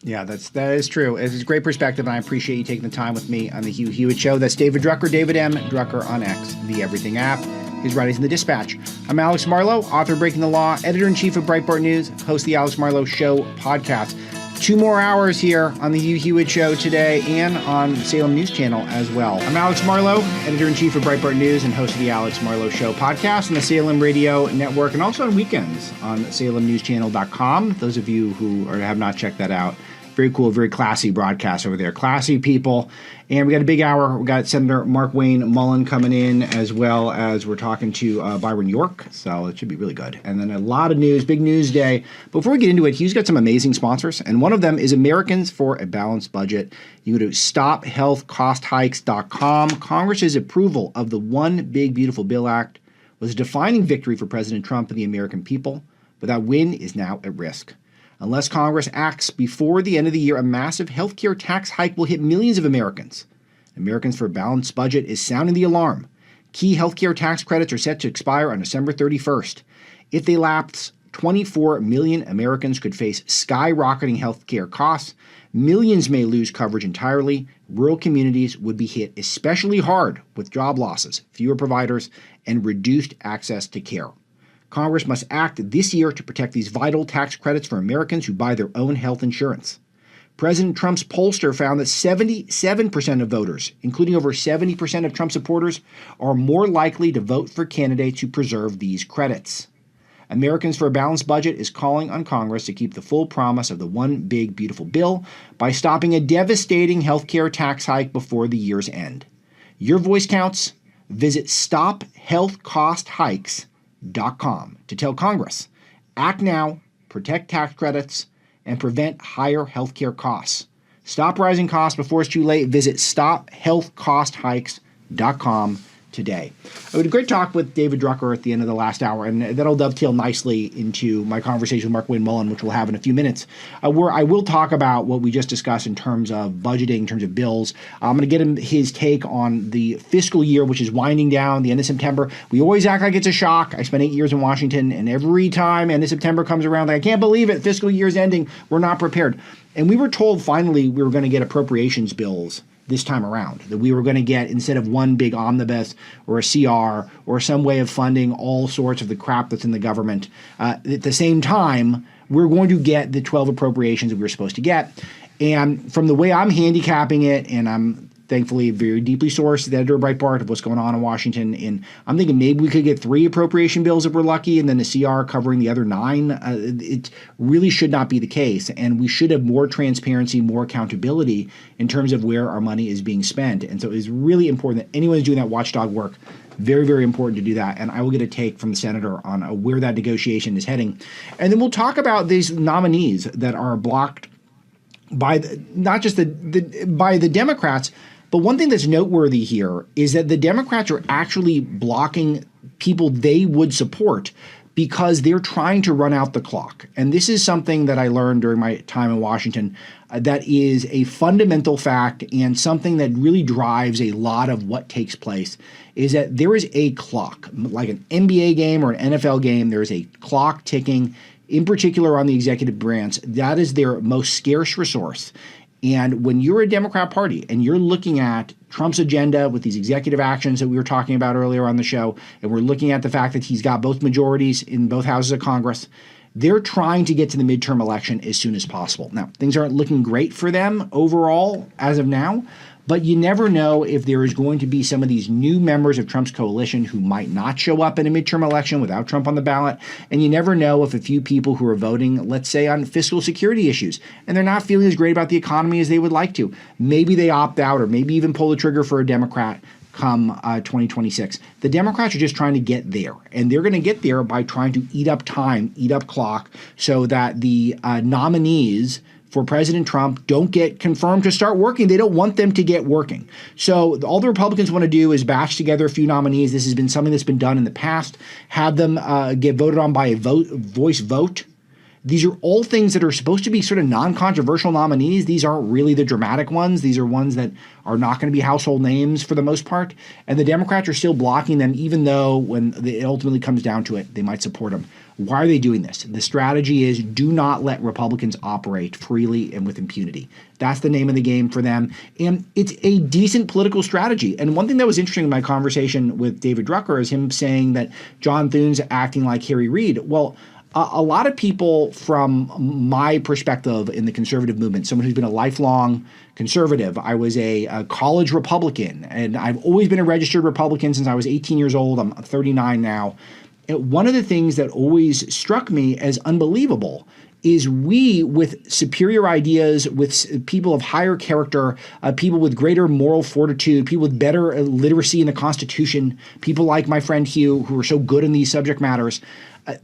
Yeah, that is true. It's a great perspective, and I appreciate you taking the time with me on the Hugh Hewitt Show. That's David Drucker, David M. Drucker on X, the Everything app. His writings in the Dispatch. I'm Alex Marlow, author of Breaking the Law, editor-in-chief of Breitbart News, host of the Alex Marlow Show podcast. 2 more hours here on the Hugh Hewitt Show today and on Salem News Channel as well. I'm Alex Marlow, editor-in-chief of Breitbart News and host of the Alex Marlow Show podcast on the Salem Radio Network, and also on weekends on salemnewschannel.com. Those of you who have not checked that out, very cool, very classy broadcast over there. Classy people. And we got a big hour. We got Senator Markwayne Mullin coming in, as well as we're talking to Byron York. So it should be really good. And then a lot of news, big news day. Before we get into it, Hugh's got some amazing sponsors. And one of them is Americans for a Balanced Budget. You go to StopHealthCostHikes.com. Congress's approval of the One Big Beautiful Bill Act was a defining victory for President Trump and the American people. But that win is now at risk. Unless Congress acts before the end of the year, a massive health care tax hike will hit millions of Americans. Americans for a Balanced Budget is sounding the alarm. Key health care tax credits are set to expire on December 31st. If they lapse, 24 million Americans could face skyrocketing health care costs. Millions may lose coverage entirely. Rural communities would be hit especially hard with job losses, fewer providers, and reduced access to care. Congress must act this year to protect these vital tax credits for Americans who buy their own health insurance. President Trump's pollster found that 77% of voters, including over 70% of Trump supporters, are more likely to vote for candidates who preserve these credits. Americans for a Balanced Budget is calling on Congress to keep the full promise of the One Big Beautiful Bill by stopping a devastating health care tax hike before the year's end. Your voice counts. Visit StopHealthCostHikes.com to tell Congress, act now, protect tax credits, and prevent higher healthcare costs. Stop rising costs before it's too late. Visit StopHealthCostHikes.com today. I had a great talk with David Drucker at the end of the last hour, and that'll dovetail nicely into my conversation with Markwayne Mullin, which we'll have in a few minutes, where I will talk about what we just discussed in terms of budgeting, in terms of bills. I'm going to get him his take on the fiscal year, which is winding down the end of September. We always act like it's a shock. I spent 8 years in Washington, and every time end of September comes around, like, I can't believe it, fiscal year's ending, we're not prepared. And we were told finally we were going to get appropriations bills this time around, that we were going to get, instead of one big omnibus or a CR or some way of funding all sorts of the crap that's in the government, at the same time, we're going to get the 12 appropriations that we were supposed to get. And from the way I'm handicapping it, and I'm thankfully very deeply sourced, the editor of Breitbart, of what's going on in Washington, and I'm thinking maybe we could get 3 appropriation bills if we're lucky, and then a CR covering the other 9. It really should not be the case, and we should have more transparency, more accountability in terms of where our money is being spent. And so it is really important that anyone who's doing that watchdog work, very, very important to do that. And I will get a take from the senator on where that negotiation is heading. And then we'll talk about these nominees that are blocked by not just by the Democrats. But one thing that's noteworthy here is that the Democrats are actually blocking people they would support because they're trying to run out the clock. And this is something that I learned during my time in Washington that is a fundamental fact, and something that really drives a lot of what takes place is that there is a clock, like an NBA game or an NFL game. There is a clock ticking, in particular on the executive branch. That is their most scarce resource. And when you're a Democrat Party and you're looking at Trump's agenda with these executive actions that we were talking about earlier on the show, and we're looking at the fact that he's got both majorities in both houses of Congress, they're trying to get to the midterm election as soon as possible. Now, things aren't looking great for them overall as of now, but you never know if there is going to be some of these new members of Trump's coalition who might not show up in a midterm election without Trump on the ballot. And you never know if a few people who are voting, let's say, on fiscal security issues, and they're not feeling as great about the economy as they would like to, maybe they opt out or maybe even pull the trigger for a Democrat come 2026. The Democrats are just trying to get there, and they're going to get there by trying to eat up time, eat up clock, so that the nominees for President Trump don't get confirmed to start working. They don't want them to get working. So all the Republicans want to do is batch together a few nominees. This has been something that's been done in the past. Have them get voted on by a voice vote. These are all things that are supposed to be sort of non-controversial nominees. These aren't really the dramatic ones. These are ones that are not going to be household names for the most part. And the Democrats are still blocking them, even though when it ultimately comes down to it, they might support them. Why are they doing this? The strategy is do not let Republicans operate freely and with impunity. That's the name of the game for them. And it's a decent political strategy. And one thing that was interesting in my conversation with David Drucker is him saying that John Thune's acting like Harry Reid. Well, a lot of people from my perspective in the conservative movement, someone who's been a lifelong conservative, I was a college Republican, and I've always been a registered Republican since I was 18 years old. I'm 39 now. One of the things that always struck me as unbelievable is we, with superior ideas, with people of higher character, people with greater moral fortitude, people with better literacy in the Constitution, people like my friend Hugh, who are so good in these subject matters,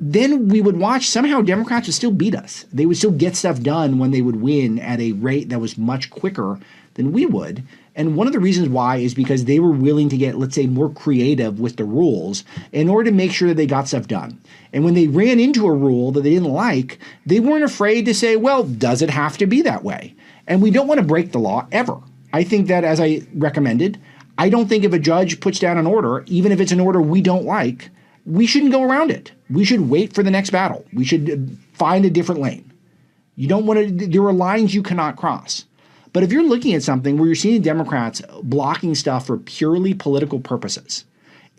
then we would watch somehow Democrats would still beat us. They would still get stuff done when they would win at a rate that was much quicker than we would. And one of the reasons why is because they were willing to get, let's say, more creative with the rules in order to make sure that they got stuff done. And when they ran into a rule that they didn't like, they weren't afraid to say, well, does it have to be that way? And we don't want to break the law ever. I think that, as I recommended, I don't think if a judge puts down an order, even if it's an order we don't like, we shouldn't go around it. We should wait for the next battle. We should find a different lane. You don't want to, there are lines you cannot cross. But if you're looking at something where you're seeing Democrats blocking stuff for purely political purposes,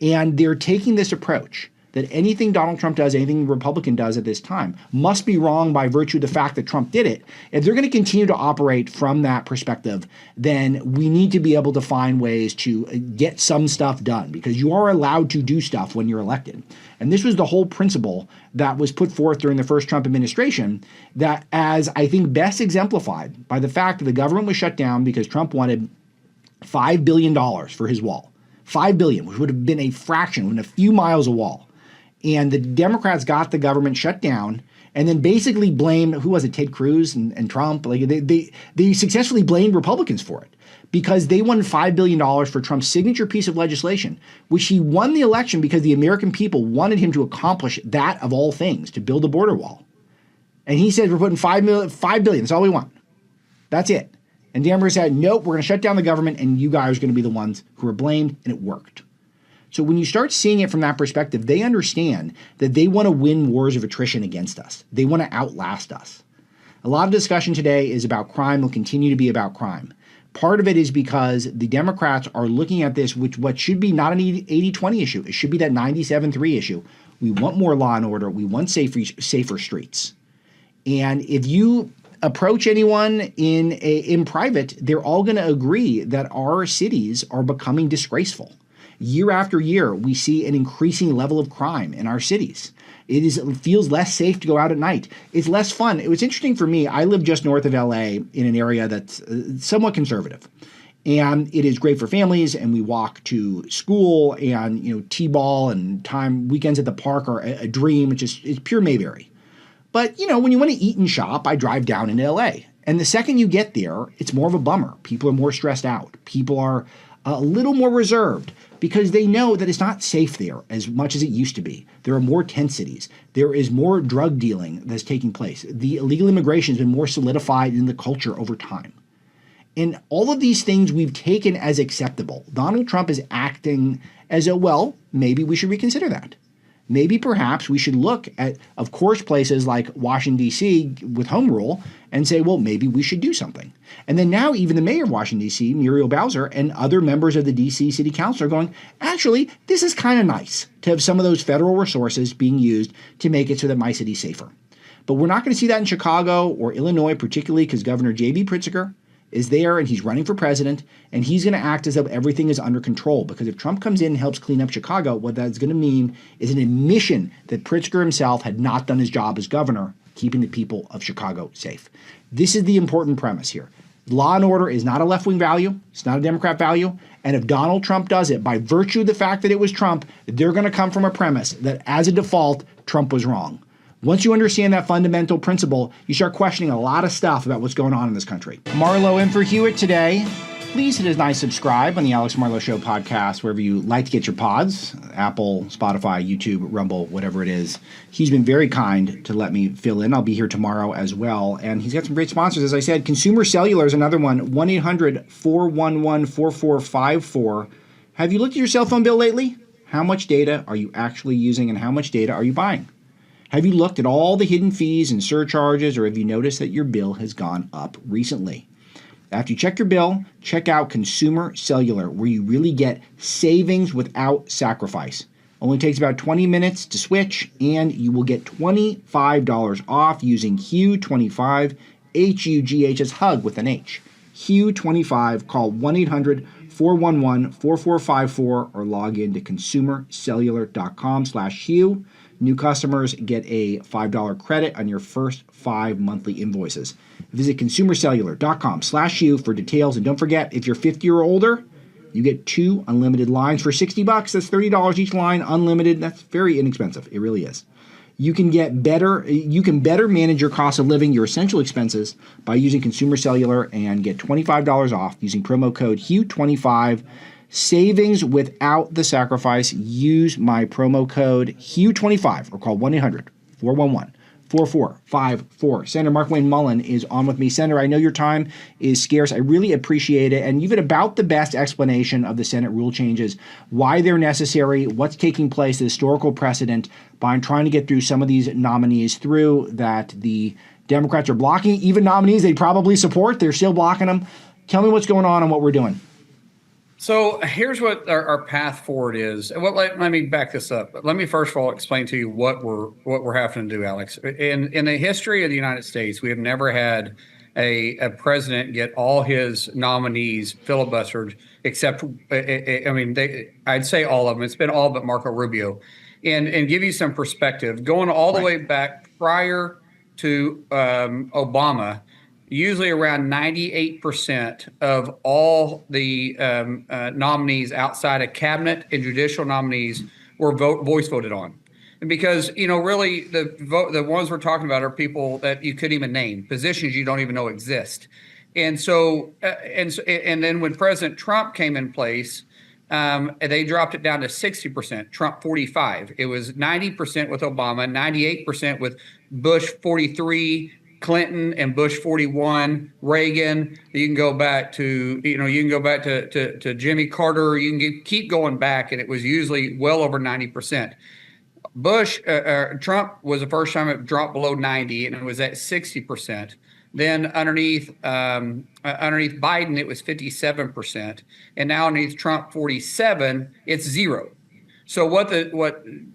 and they're taking this approach that anything Donald Trump does, anything Republican does at this time must be wrong by virtue of the fact that Trump did it, if they're going to continue to operate from that perspective, then we need to be able to find ways to get some stuff done, because you are allowed to do stuff when you're elected. And this was the whole principle that was put forth during the first Trump administration, that, as I think best exemplified by the fact that the government was shut down because Trump wanted $5 billion for his wall. $5 billion, which would have been a fraction, within a few miles of wall. And the Democrats got the government shut down and then basically blamed, who was it, Ted Cruz and Trump? Like they successfully blamed Republicans for it. because they won $5 billion for Trump's signature piece of legislation, which he won the election because the American people wanted him to accomplish that of all things, to build a border wall. And he said, we're putting $5 billion. That's all we want. That's it. And Democrats said, nope, we're going to shut down the government and you guys are going to be the ones who are blamed. And it worked. So when you start seeing it from that perspective, they understand that they want to win wars of attrition against us. They want to outlast us. A lot of discussion today is about crime, will continue to be about crime. Part of it is because the Democrats are looking at this, which what should be not an 80-20 issue. It should be that 97-3 issue. We want more law and order. We want safer streets. And if you approach anyone in private, they're all going to agree that our cities are becoming disgraceful. Year after year, we see an increasing level of crime in our cities. It feels less safe to go out at night. It's less fun. It was interesting for me. I live just north of LA in an area that's somewhat conservative. And it is great for families, and we walk to school, and T-ball and weekends at the park are a dream. It's pure Mayberry. But when you want to eat and shop, I drive down into LA. And the second you get there, it's more of a bummer. People are more stressed out. People are a little more reserved, because they know that it's not safe there as much as it used to be. There are more tent cities. There is more drug dealing that's taking place. The illegal immigration has been more solidified in the culture over time. And all of these things we've taken as acceptable. Donald Trump is acting as well, maybe we should reconsider that. Maybe perhaps we should look at, of course, places like Washington, D.C. with home rule and say, well, maybe we should do something. And then now even the mayor of Washington, D.C., Muriel Bowser, and other members of the D.C. City Council are going, actually, this is kind of nice to have some of those federal resources being used to make it so that my city's safer. But we're not going to see that in Chicago or Illinois, particularly because Governor J.B. Pritzker is there and he's running for president, and he's going to act as though everything is under control. Because if Trump comes in and helps clean up Chicago, what that's going to mean is an admission that Pritzker himself had not done his job as governor, keeping the people of Chicago safe. This is the important premise here. Law and order is not a left-wing value. It's not a Democrat value. And if Donald Trump does it, by virtue of the fact that it was Trump, they're going to come from a premise that as a default, Trump was wrong. Once you understand that fundamental principle, you start questioning a lot of stuff about what's going on in this country. Marlow in for Hewitt today. Please hit a nice subscribe on the Alex Marlow Show podcast, wherever you like to get your pods, Apple, Spotify, YouTube, Rumble, whatever it is. He's been very kind to let me fill in. I'll be here tomorrow as well. And he's got some great sponsors. As I said, Consumer Cellular is another one, 1-800-411-4454. Have you looked at your cell phone bill lately? How much data are you actually using and how much data are you buying? Have you looked at all the hidden fees and surcharges, or have you noticed that your bill has gone up recently? After you check your bill, check out Consumer Cellular, where you really get savings without sacrifice. Only takes about 20 minutes to switch, and you will get $25 off using Hugh25, H-U-G-H, hug with an H. Hugh25, call 1-800-411-4454 or log in to consumercellular.com/Hugh. New customers get a $5 credit on your first 5 monthly invoices. Visit consumercellular.com/Hugh for details. And don't forget, if you're 50 or older, you get 2 unlimited lines for $60. That's $30 each line, unlimited. That's very inexpensive. It really is. You can better manage your cost of living, your essential expenses, by using Consumer Cellular and get $25 off using promo code Hugh25. Savings without the sacrifice. Use my promo code Hugh25 or call 1-800-411-4454. Senator Markwayne Mullin is on with me. Senator, I know your time is scarce. I really appreciate it. And you've got about the best explanation of the Senate rule changes, why they're necessary, what's taking place, the historical precedent by trying to get through some of these nominees through that the Democrats are blocking. Even nominees they probably support, they're still blocking them. Tell me what's going on and what we're doing. So here's what our path forward is. Well, let me back this up. Let me first of all explain to you what we're having to do, Alex. In the history of the United States, we have never had a president get all his nominees filibustered, except I'd say all of them. It's been all but Marco Rubio, and give you some perspective. Going all the way back prior to Obama. Usually around 98% of all the nominees outside of cabinet and judicial nominees were voice voted on. And because, really the ones we're talking about are people that you couldn't even name, positions you don't even know exist. And so, and then when President Trump came in place, they dropped it down to 60%, Trump 45. It was 90% with Obama, 98% with Bush 43, Clinton and Bush 41, Reagan. You can go back to, to Jimmy Carter. You can keep going back, and it was usually well over 90%. Trump was the first time it dropped below 90, and it was at 60%. Then underneath Biden, it was 57%, and now underneath Trump 47, it's 0. So what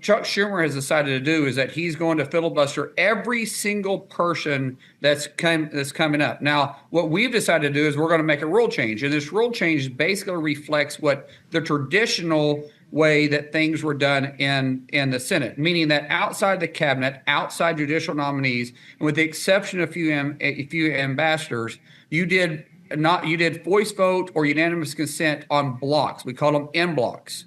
Chuck Schumer has decided to do is that he's going to filibuster every single person that's coming up. Now, what we've decided to do is we're going to make a rule change, and this rule change basically reflects what the traditional way that things were done in the Senate, meaning that outside the cabinet, outside judicial nominees, and with the exception of a few ambassadors, you did voice vote or unanimous consent on blocks. We call them M blocks.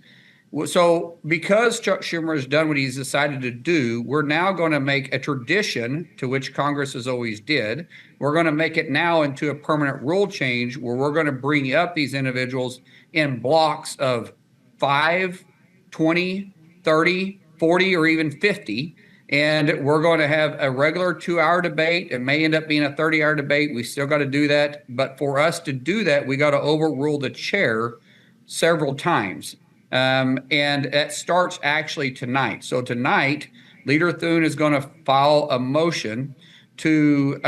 So because Chuck Schumer has done what he's decided to do, we're now going to make a tradition, to which Congress has always did. We're going to make it now into a permanent rule change where we're going to bring up these individuals in blocks of 5, 20, 30, 40, or even 50. And we're going to have a regular 2-hour debate. It may end up being a 30-hour debate. We still got to do that. But for us to do that, we got to overrule the chair several times. And that starts actually tonight. So tonight, Leader Thune is going to file a motion to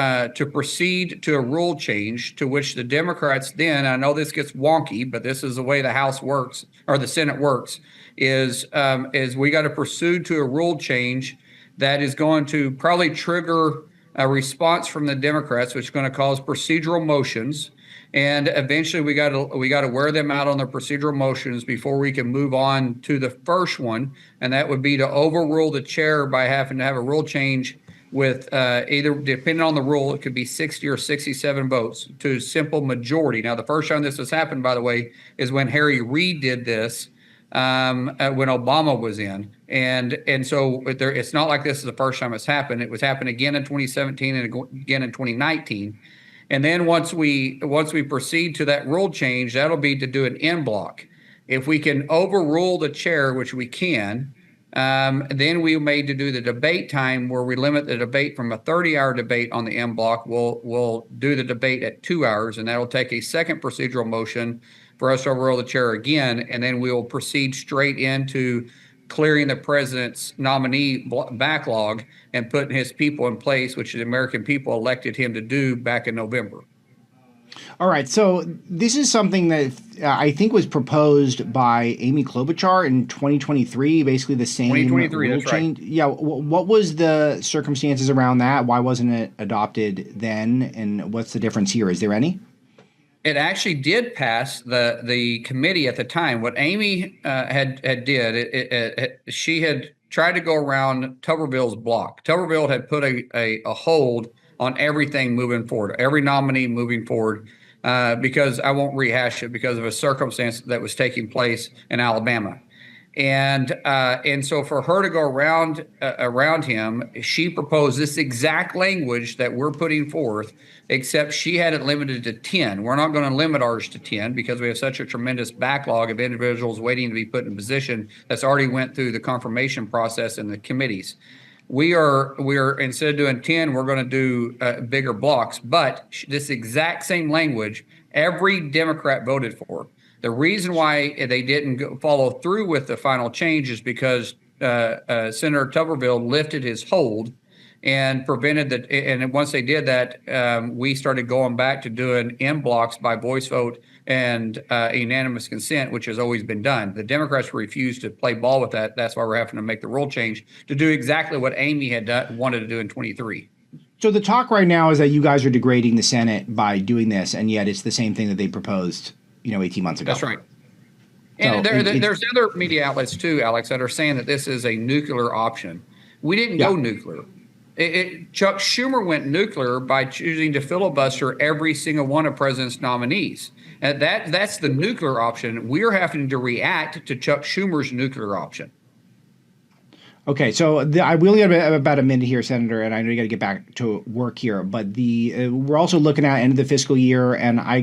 proceed to a rule change, to which the Democrats then, I know this gets wonky, but this is the way the House works, or the Senate works, is we got to pursue to a rule change that is going to probably trigger a response from the Democrats, which is going to cause procedural motions. And eventually we got to wear them out on the procedural motions before we can move on to the first one. And that would be to overrule the chair by having to have a rule change with either, depending on the rule, it could be 60 or 67 votes to simple majority. Now, the first time this has happened, by the way, is when Harry Reid did this when Obama was in. And so it's not like this is the first time it's happened. It was happened again in 2017 and again in 2019. And then once we proceed to that rule change, that'll be to do an en bloc. If we can overrule the chair, which we can, then we made to do the debate time where we limit the debate from a 30-hour debate on the en bloc. We'll do the debate at 2 hours, and that'll take a second procedural motion for us to overrule the chair again, and then we will proceed straight into clearing the president's nominee backlog and putting his people in place, which the American people elected him to do back in November. All right. So this is something that I think was proposed by Amy Klobuchar in 2023, basically the same 2023, rule that's change. right. Yeah. What was the circumstances around that? Why wasn't it adopted then? And what's the difference here? Is there any? It actually did pass the committee at the time. What Amy she had tried to go around Tuberville's block. Tuberville had put a hold on everything moving forward, every nominee moving forward, because I won't rehash it, because of a circumstance that was taking place in Alabama. And so for her to go around him, she proposed this exact language that we're putting forth, except she had it limited to 10. We're not going to limit ours to 10 because we have such a tremendous backlog of individuals waiting to be put in position that's already went through the confirmation process in the committees. We are instead of doing 10, we're going to do bigger blocks. But this exact same language, every Democrat voted for. The reason why they didn't follow through with the final change is because Senator Tuberville lifted his hold and prevented that. And once they did that, we started going back to doing en blocks by voice vote and unanimous consent, which has always been done. The Democrats refused to play ball with that. That's why we're having to make the rule change to do exactly what Amy had wanted to do in 23. So the talk right now is that you guys are degrading the Senate by doing this, and yet it's the same thing that they proposed 18 months ago. That's right. And there's other media outlets too, Alex, that are saying that this is a nuclear option. We didn't go nuclear. Chuck Schumer went nuclear by choosing to filibuster every single one of President's nominees. And that's the nuclear option. We're having to react to Chuck Schumer's nuclear option. Okay, so we only have about a minute here, Senator, and I know you got to get back to work here. But we're also looking at end of the fiscal year, and I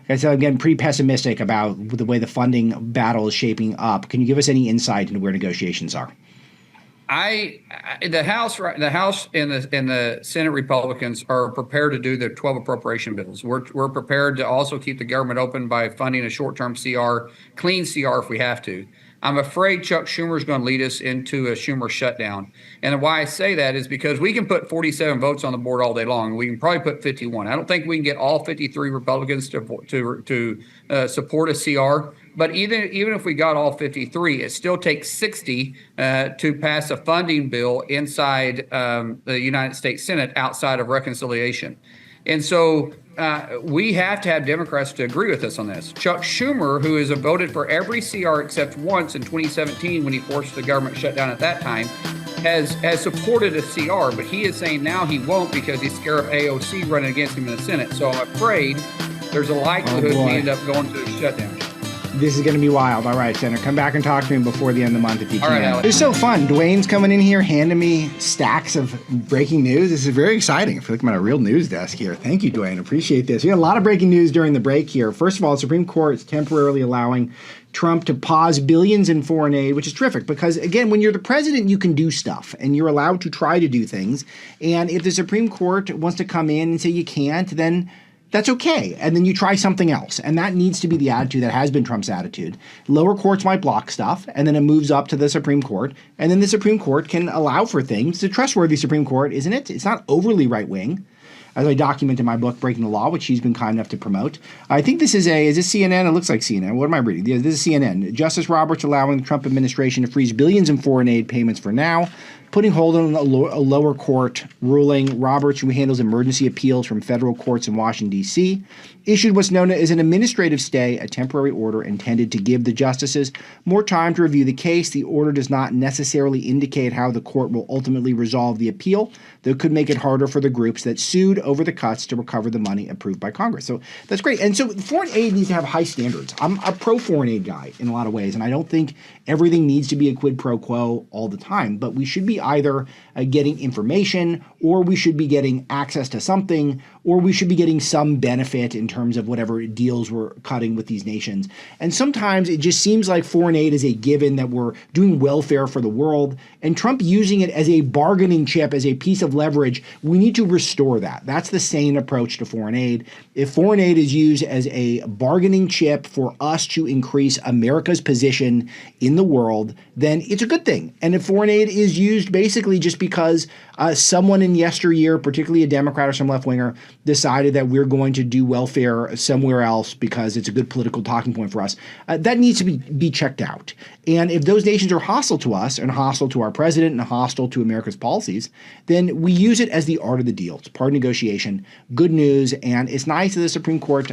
said, I'm getting pretty pessimistic about the way the funding battle is shaping up. Can you give us any insight into where negotiations are? The House and the Senate Republicans are prepared to do the 12 appropriation bills. We're prepared to also keep the government open by funding a short-term CR, clean CR if we have to. I'm afraid Chuck Schumer is going to lead us into a Schumer shutdown. And why I say that is because we can put 47 votes on the board all day long. We can probably put 51. I don't think we can get all 53 Republicans to support a CR. But even if we got all 53, it still takes 60 to pass a funding bill inside the United States Senate outside of reconciliation. And so we have to have Democrats to agree with us on this. Chuck Schumer, who has voted for every CR except once in 2017 when he forced the government shutdown at that time, has supported a CR, but he is saying now he won't because he's scared of AOC running against him in the Senate. So I'm afraid there's a likelihood we end up going to a shutdown. This is going to be wild. All right, Senator, come back and talk to me before the end of the month if you can. All right, Alex. It's so fun. Dwayne's coming in here, handing me stacks of breaking news. This is very exciting. I feel like I'm at a real news desk here. Thank you, Dwayne. Appreciate this. We had a lot of breaking news during the break here. First of all, the Supreme Court is temporarily allowing Trump to pause billions in foreign aid, which is terrific because, again, when you're the president, you can do stuff and you're allowed to try to do things. And if the Supreme Court wants to come in and say you can't, then that's okay. And then you try something else. And that needs to be the attitude that has been Trump's attitude. Lower courts might block stuff, and then it moves up to the Supreme Court. And then the Supreme Court can allow for things. It's a trustworthy Supreme Court, isn't it? It's not overly right-wing, as I document in my book, Breaking the Law, which he's been kind enough to promote. I think this is this CNN? It looks like CNN. What am I reading? This is CNN. Justice Roberts allowing the Trump administration to freeze billions in foreign aid payments for now, putting hold on a lower court ruling. Roberts, who handles emergency appeals from federal courts in Washington, D.C., issued what's known as an administrative stay, a temporary order intended to give the justices more time to review the case. The order does not necessarily indicate how the court will ultimately resolve the appeal, though it could make it harder for the groups that sued over the cuts to recover the money approved by Congress. So that's great. And so foreign aid needs to have high standards. I'm a pro-foreign aid guy in a lot of ways, and I don't think everything needs to be a quid pro quo all the time, but we should be either getting information, or we should be getting access to something, or we should be getting some benefit in terms of whatever deals we're cutting with these nations. And sometimes it just seems like foreign aid is a given, that we're doing welfare for the world, and Trump using it as a bargaining chip, as a piece of leverage. We need to restore that. That's the sane approach to foreign aid. If foreign aid is used as a bargaining chip for us to increase America's position in the world, then it's a good thing. And if foreign aid is used basically just because someone in yesteryear, particularly a Democrat or some left-winger, decided that we're going to do welfare somewhere else because it's a good political talking point for us, that needs to be checked out. And if those nations are hostile to us and hostile to our president and hostile to America's policies, then we use it as the art of the deal. It's part of negotiation, good news, and it's nice that the Supreme Court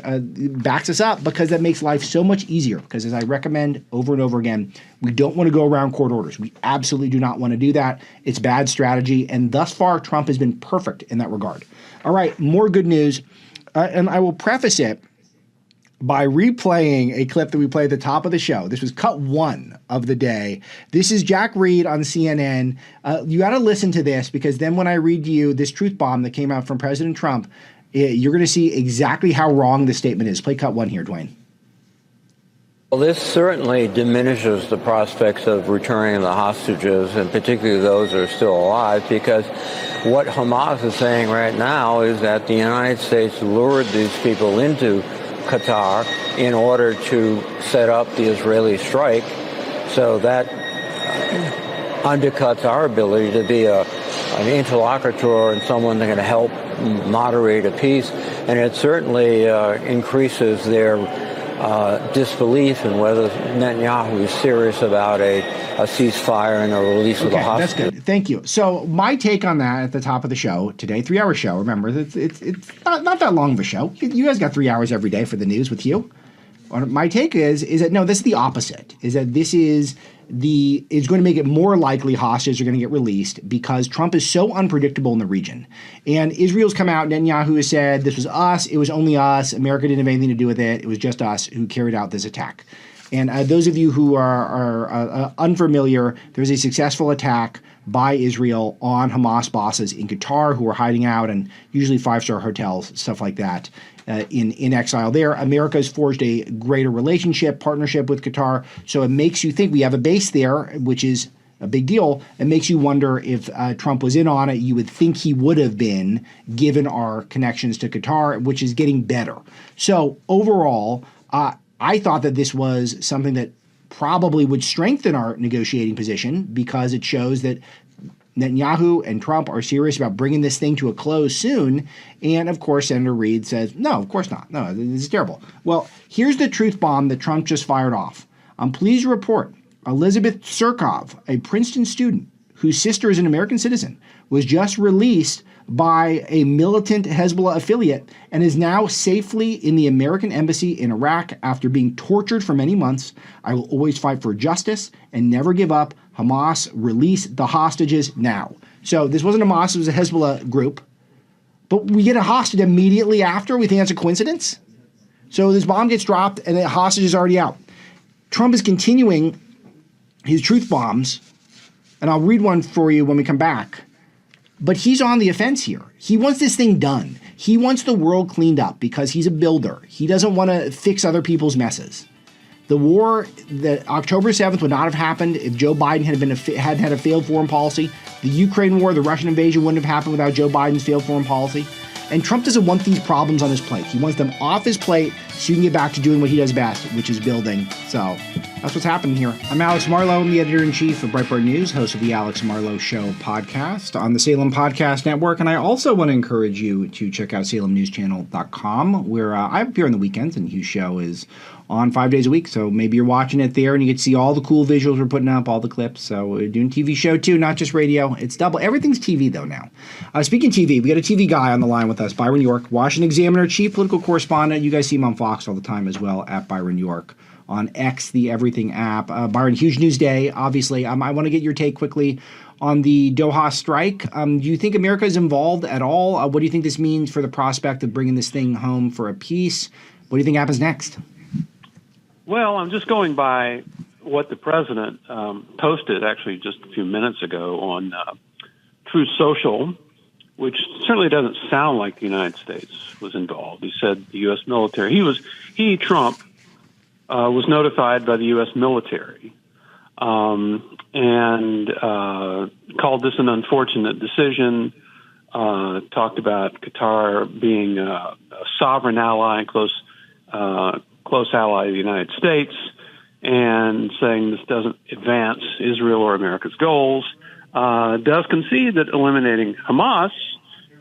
backs us up, because that makes life so much easier. Because as I recommend over and over again, we don't want to go around court orders. We absolutely do not want to do that. It's bad strategy, and thus far, Trump has been perfect in that regard. All right, more good news, and I will preface it by replaying a clip that we played at the top of the show. This was cut one of the day. This is Jack Reed on CNN. You got to listen to this, because then when I read to you this truth bomb that came out from President Trump, you're going to see exactly how wrong the statement is. Play cut one here, Dwayne. Well, this certainly diminishes the prospects of returning the hostages, and particularly those that are still alive, because what Hamas is saying right now is that the United States lured these people into Qatar in order to set up the Israeli strike. So that undercuts our ability to be an interlocutor and someone that can help moderate a peace. And it certainly increases their disbelief in whether Netanyahu is serious about a ceasefire and a release of the hostages. That's good. Thank you. So my take on that at the top of the show today, 3-hour show. Remember, it's not that long of a show. You guys got 3 hours every day for the news with Hugh. My take is that no, this is the opposite. Is that this is going to make it more likely hostages are going to get released, because Trump is so unpredictable in the region. And Israel's come out, Netanyahu has said, this was us, it was only us, America didn't have anything to do with it, it was just us who carried out this attack. And those of you who are unfamiliar, there's a successful attack by Israel on Hamas bosses in Qatar who are hiding out, and usually five-star hotels, stuff like that, in exile there. America has forged a greater partnership with Qatar. So it makes you think we have a base there, which is a big deal. It makes you wonder if Trump was in on it. You would think he would have been, given our connections to Qatar, which is getting better. So overall, I thought that this was something that probably would strengthen our negotiating position, because it shows that Netanyahu and Trump are serious about bringing this thing to a close soon. And of course, Senator Reid says, no, of course not. No, this is terrible. Well, here's the truth bomb that Trump just fired off. I'm pleased to report Elizabeth Surkov, a Princeton student whose sister is an American citizen, was just released by a militant Hezbollah affiliate and is now safely in the American embassy in Iraq after being tortured for many months. I will always fight for justice and never give up. Hamas, release the hostages now. So this wasn't Hamas, it was a Hezbollah group. But we get a hostage immediately after. We think that's a coincidence. So this bomb gets dropped and the hostage is already out. Trump is continuing his truth bombs, and I'll read one for you when we come back. But he's on the offense here. He wants this thing done. He wants the world cleaned up because he's a builder. He doesn't want to fix other people's messes. The war, that October 7th would not have happened if Joe Biden had had a failed foreign policy. The Ukraine war, the Russian invasion wouldn't have happened without Joe Biden's failed foreign policy. And Trump doesn't want these problems on his plate. He wants them off his plate so he can get back to doing what he does best, which is building. So that's what's happening here. I'm Alex Marlow. I'm the editor-in-chief of Breitbart News, host of the Alex Marlow Show podcast on the Salem Podcast Network. And I also want to encourage you to check out salemnewschannel.com, where I appear on the weekends, and Hugh's show is on 5 days a week. So maybe you're watching it there and you get to see all the cool visuals we're putting up, all the clips. So we're doing TV show too, not just radio. It's double. Everything's TV though now. Speaking of TV, we got a TV guy on the line with us, Byron York, Washington Examiner, chief political correspondent. You guys see him on Fox all the time as well, at Byron York. On X, the Everything app. Byron, huge news day, obviously. I want to get your take quickly on the Doha strike. Do you think America is involved at all? What do you think this means for the prospect of bringing this thing home for a peace? What do you think happens next? Well, I'm just going by what the president posted actually just a few minutes ago on Truth Social, which certainly doesn't sound like the United States was involved. He said the U.S. military. Trump, was notified by the U.S. military and called this an unfortunate decision, talked about Qatar being a sovereign ally and close ally of the United States, and saying this doesn't advance Israel or America's goals, does concede that eliminating Hamas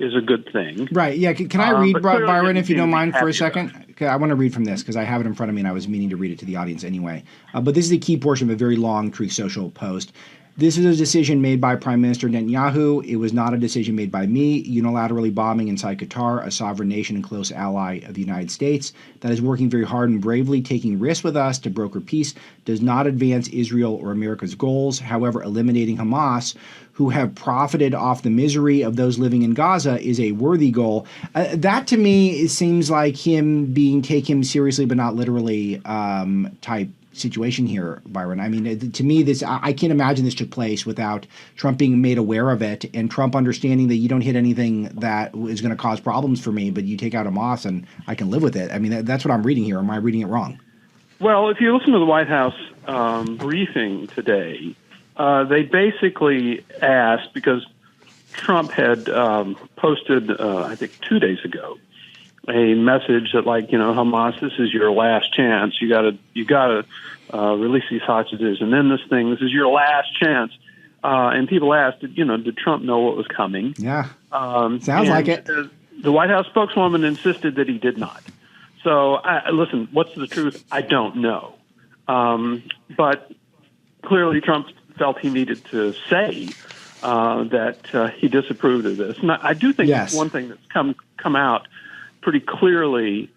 is a good thing. Right, yeah. Can I read, Byron, if you don't mind for a second? I want to read from this because I have it in front of me and I was meaning to read it to the audience anyway. But this is the key portion of a very long Truth Social post. This is a decision made by Prime Minister Netanyahu. It was not a decision made by me. Unilaterally bombing inside Qatar, a sovereign nation and close ally of the United States that is working very hard and bravely taking risks with us to broker peace, does not advance Israel or America's goals. However, eliminating Hamas, who have profited off the misery of those living in Gaza, is a worthy goal. That to me, it seems like take him seriously but not literally type situation here, Byron. I mean, to me, I can't imagine this took place without Trump being made aware of it and Trump understanding that you don't hit anything that is going to cause problems for me, but you take out Hamas and I can live with it. I mean, that's what I'm reading here. Am I reading it wrong? Well, if you listen to the White House briefing today, they basically asked, because Trump had posted, I think 2 days ago, a message that, like, Hamas, this is your last chance. You gotta release these hostages, and then this is your last chance. And people asked, did Trump know what was coming? Yeah, sounds like it. The White House spokeswoman insisted that he did not. So, listen, what's the truth? I don't know. But clearly, Trump felt he needed to say that he disapproved of this. And I do think that's one thing that's come out pretty clearly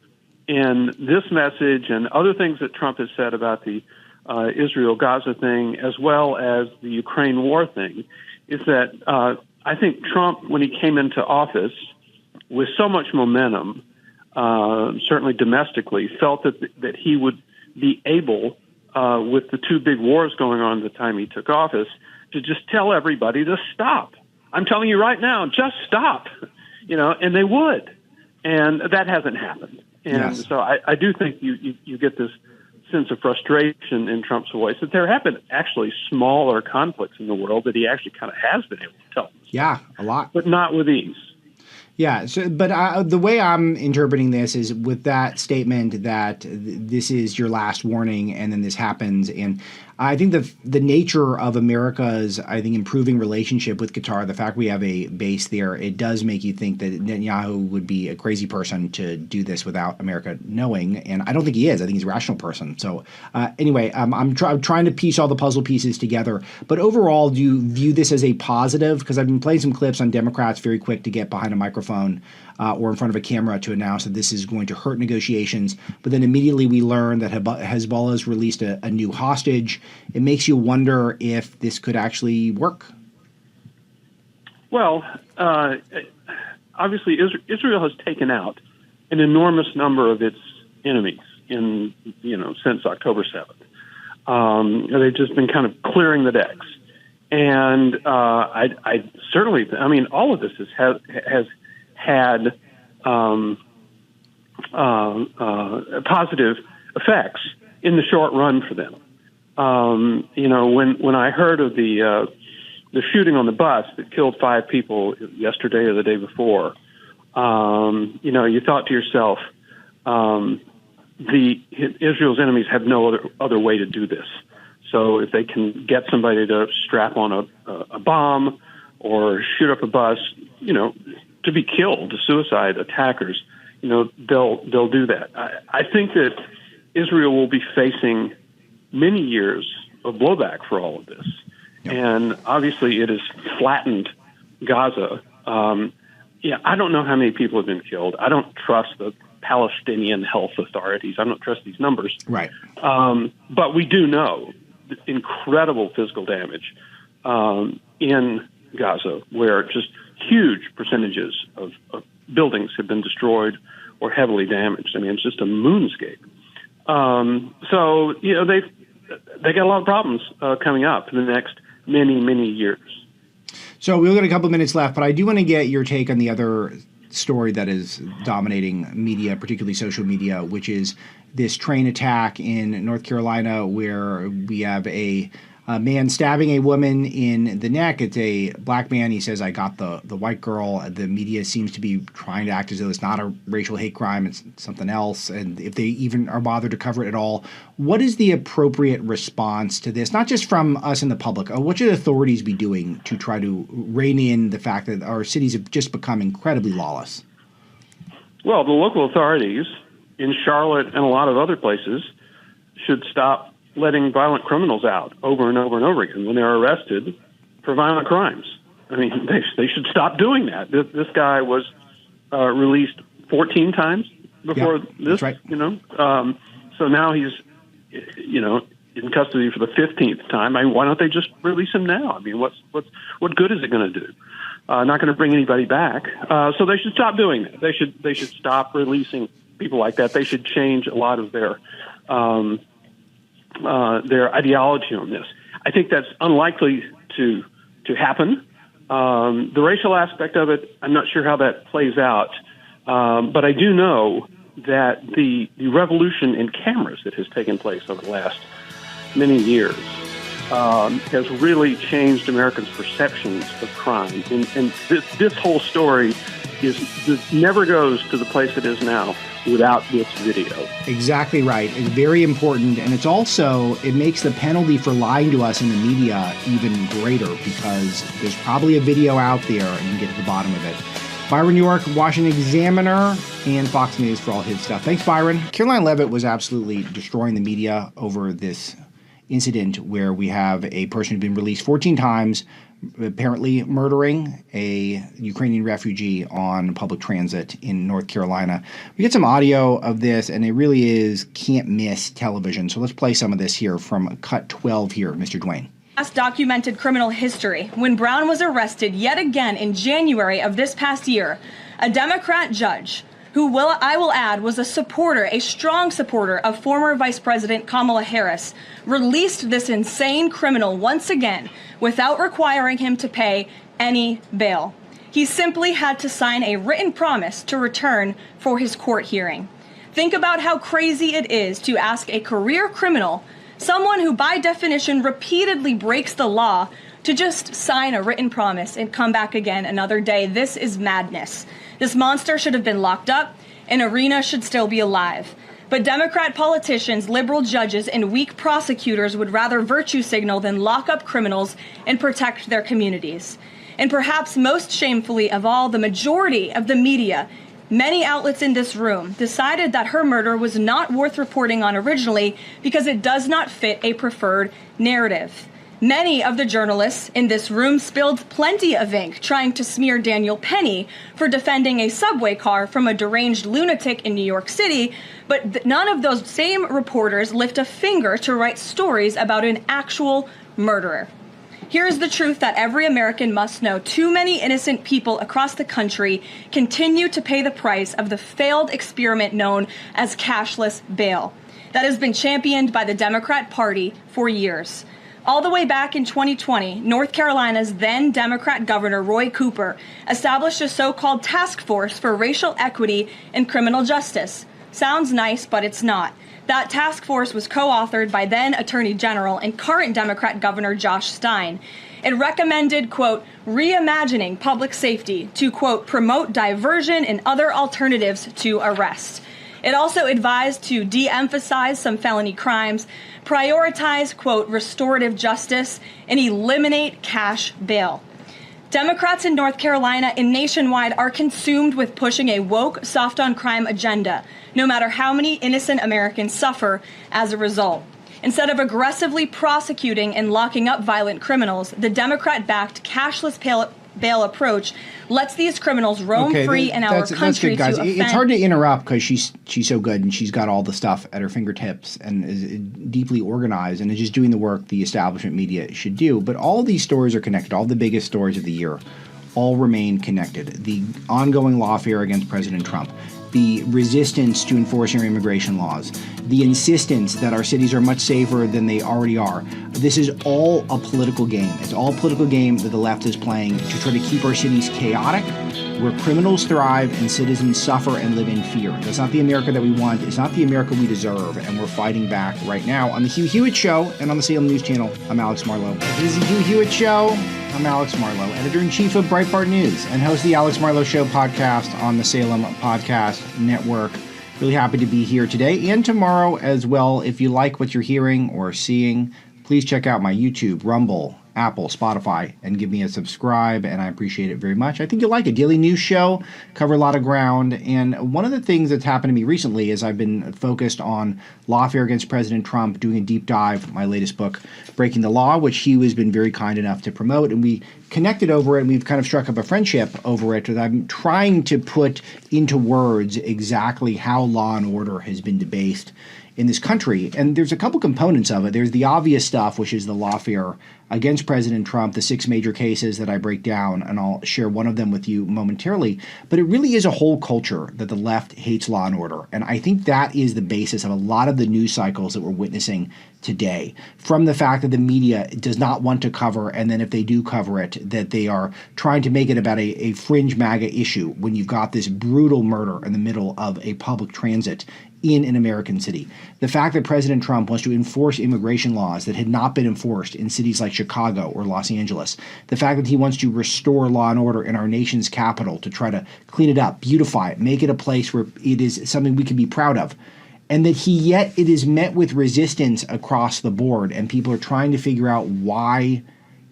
in this message and other things that Trump has said about the Israel-Gaza thing, as well as the Ukraine war thing, is that I think Trump, when he came into office with so much momentum, certainly domestically, felt that he would be able with the two big wars going on at the time he took office, to just tell everybody to stop. I'm telling you right now, just stop, and they would. And that hasn't happened. And so I do think you get this sense of frustration in Trump's voice that there have been actually smaller conflicts in the world that he actually kind of has been able to tell them. Yeah, a lot. But not with these. Yeah, but the way I'm interpreting this is with that statement that this is your last warning and then this happens. And I think the nature of America's, improving relationship with Qatar, the fact we have a base there, it does make you think that Netanyahu would be a crazy person to do this without America knowing. And I don't think he is. I think he's a rational person. So anyway, I'm trying to piece all the puzzle pieces together. But overall, do you view this as a positive? Because I've been playing some clips on Democrats very quick to get behind a microphone or in front of a camera to announce that this is going to hurt negotiations. But then immediately we learn that Hezbollah has released a new hostage. It makes you wonder if this could actually work. Well, obviously Israel has taken out an enormous number of its enemies since October 7th. They've just been kind of clearing the decks. And I certainly, all of this has had positive effects in the short run for them. When I heard of the shooting on the bus that killed 5 people yesterday or the day before, you thought to yourself, Israel's enemies have no other way to do this. So if they can get somebody to strap on a bomb or shoot up a bus, to be killed, to suicide attackers, they'll do that. I think that Israel will be facing many years of blowback for all of this. Yep. And obviously it has flattened Gaza. I don't know how many people have been killed. I don't trust the Palestinian health authorities. I don't trust these numbers. Right. But we do know incredible physical damage in Gaza, where just huge percentages of buildings have been destroyed or heavily damaged. It's just a moonscape. So they got a lot of problems coming up in the next many years. So we've got a couple of minutes left, but I do want to get your take on the other story that is dominating media, particularly social media, which is this train attack in North Carolina where we have a man stabbing a woman in the neck. It's a black man. He says, I got the white girl. The media seems to be trying to act as though it's not a racial hate crime. It's something else. And if they even are bothered to cover it at all, what is the appropriate response to this? Not just from us in the public. What should authorities be doing to try to rein in the fact that our cities have just become incredibly lawless? Well, the local authorities in Charlotte and a lot of other places should stop letting violent criminals out over and over and over again when they're arrested for violent crimes. They should stop doing that. This guy was released 14 times before this, right. So now he's, in custody for the 15th time. Why don't they just release him now? What good is it going to do? Not going to bring anybody back. So they should stop doing that. They should stop releasing people like that. They should change a lot of their ideology on this. I think that's unlikely to happen. The racial aspect of it, I'm not sure how that plays out. But I do know that the revolution in cameras that has taken place over the last many years has really changed Americans' perceptions of crime. And this whole story never goes to the place it is now without this video. Exactly right. It's very important. And it makes the penalty for lying to us in the media even greater because there's probably a video out there and you can get to the bottom of it. Byron York, Washington Examiner, and Fox News for all his stuff. Thanks, Byron. Caroline Leavitt was absolutely destroying the media over this incident where we have a person who's been released 14 times, apparently murdering a Ukrainian refugee on public transit in North Carolina. We get some audio of this, and it really is can't miss television. So let's play some of this here from Cut 12 here, Mr. Dwayne. Documented criminal history. When Brown was arrested yet again in January of this past year, a Democrat judge I will add, was a strong supporter of former Vice President Kamala Harris, released this insane criminal once again without requiring him to pay any bail. He simply had to sign a written promise to return for his court hearing. Think about how crazy it is to ask a career criminal, someone who by definition repeatedly breaks the law, to just sign a written promise and come back again another day. This is madness. This monster should have been locked up, and Arena should still be alive. But Democrat politicians, liberal judges, and weak prosecutors would rather virtue signal than lock up criminals and protect their communities. And perhaps most shamefully of all, the majority of the media, many outlets in this room, decided that her murder was not worth reporting on originally because it does not fit a preferred narrative. Many of the journalists in this room spilled plenty of ink trying to smear Daniel Penny for defending a subway car from a deranged lunatic in New York City, but none of those same reporters lift a finger to write stories about an actual murderer. Here's the truth that every American must know. Too many innocent people across the country continue to pay the price of the failed experiment known as cashless bail that has been championed by the Democrat Party for years. All the way back in 2020, North Carolina's then Democrat Governor Roy Cooper established a so-called task force for racial equity and criminal justice. Sounds nice, but it's not. That task force was co-authored by then Attorney General and current Democrat Governor Josh Stein. It recommended, quote, reimagining public safety to, quote, promote diversion and other alternatives to arrest. It also advised to de-emphasize some felony crimes, prioritize, quote, restorative justice, and eliminate cash bail. Democrats in North Carolina and nationwide are consumed with pushing a woke, soft-on-crime agenda, no matter how many innocent Americans suffer as a result. Instead of aggressively prosecuting and locking up violent criminals, the Democrat-backed cashless bail approach lets these criminals roam free in our country. That's good, guys. It's hard to interrupt because she's so good and she's got all the stuff at her fingertips and is deeply organized and is just doing the work the establishment media should do. But all of these stories are connected. All the biggest stories of the year all remain connected. The ongoing lawfare against President Trump, the resistance to enforcing our immigration laws, the insistence that our cities are much safer than they already are. This is all a political game. It's all a political game that the left is playing to try to keep our cities chaotic, where criminals thrive and citizens suffer and live in fear. That's not the America that we want. It's not the America we deserve, and we're fighting back right now. On the Hugh Hewitt Show and on the Salem News Channel, I'm Alex Marlow. This is the Hugh Hewitt Show. I'm Alex Marlow, editor-in-chief of Breitbart News and host of the Alex Marlow Show podcast on the Salem Podcast Network. Really happy to be here today and tomorrow as well. If you like what you're hearing or seeing, please check out my YouTube, Rumble, Apple, Spotify, and give me a subscribe, and I appreciate it very much. I think you'll like it. Daily news show, cover a lot of ground, and one of the things that's happened to me recently is I've been focused on lawfare against President Trump, doing a deep dive, my latest book, Breaking the Law, which Hugh has been very kind enough to promote, and we connected over it, and we've kind of struck up a friendship over it. I'm trying to put into words exactly how law and order has been debased in this country. And there's a couple components of it. There's the obvious stuff, which is the lawfare against President Trump, the 6 major cases that I break down, and I'll share one of them with you momentarily. But it really is a whole culture that the left hates law and order. And I think that is the basis of a lot of the news cycles that we're witnessing today, from the fact that the media does not want to cover, and then if they do cover it, that they are trying to make it about a fringe MAGA issue when you've got this brutal murder in the middle of a public transit in an American city. The fact that President Trump wants to enforce immigration laws that had not been enforced in cities like Chicago or Los Angeles. The fact that he wants to restore law and order in our nation's capital to try to clean it up, beautify it, make it a place where it is something we can be proud of. And that yet it is met with resistance across the board, and people are trying to figure out why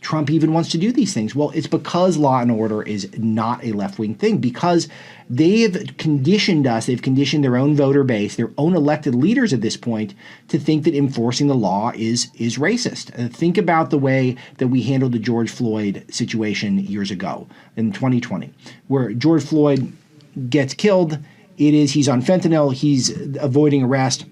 Trump even wants to do these things. Well, it's because law and order is not a left-wing thing, because they've conditioned us, they've conditioned their own voter base, their own elected leaders at this point, to think that enforcing the law is racist. Think about the way that we handled the George Floyd situation years ago in 2020, where George Floyd gets killed. He's on fentanyl, he's avoiding arrest.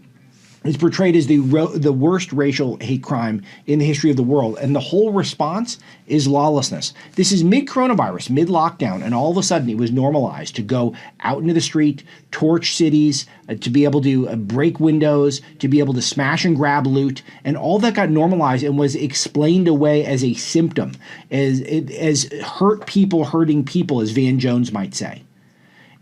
is portrayed as the worst racial hate crime in the history of the world. And the whole response is lawlessness. This is mid-coronavirus, mid-lockdown, and all of a sudden it was normalized to go out into the street, torch cities, to be able to break windows, to be able to smash and grab loot. And all that got normalized and was explained away as a symptom, as hurt people hurting people, as Van Jones might say.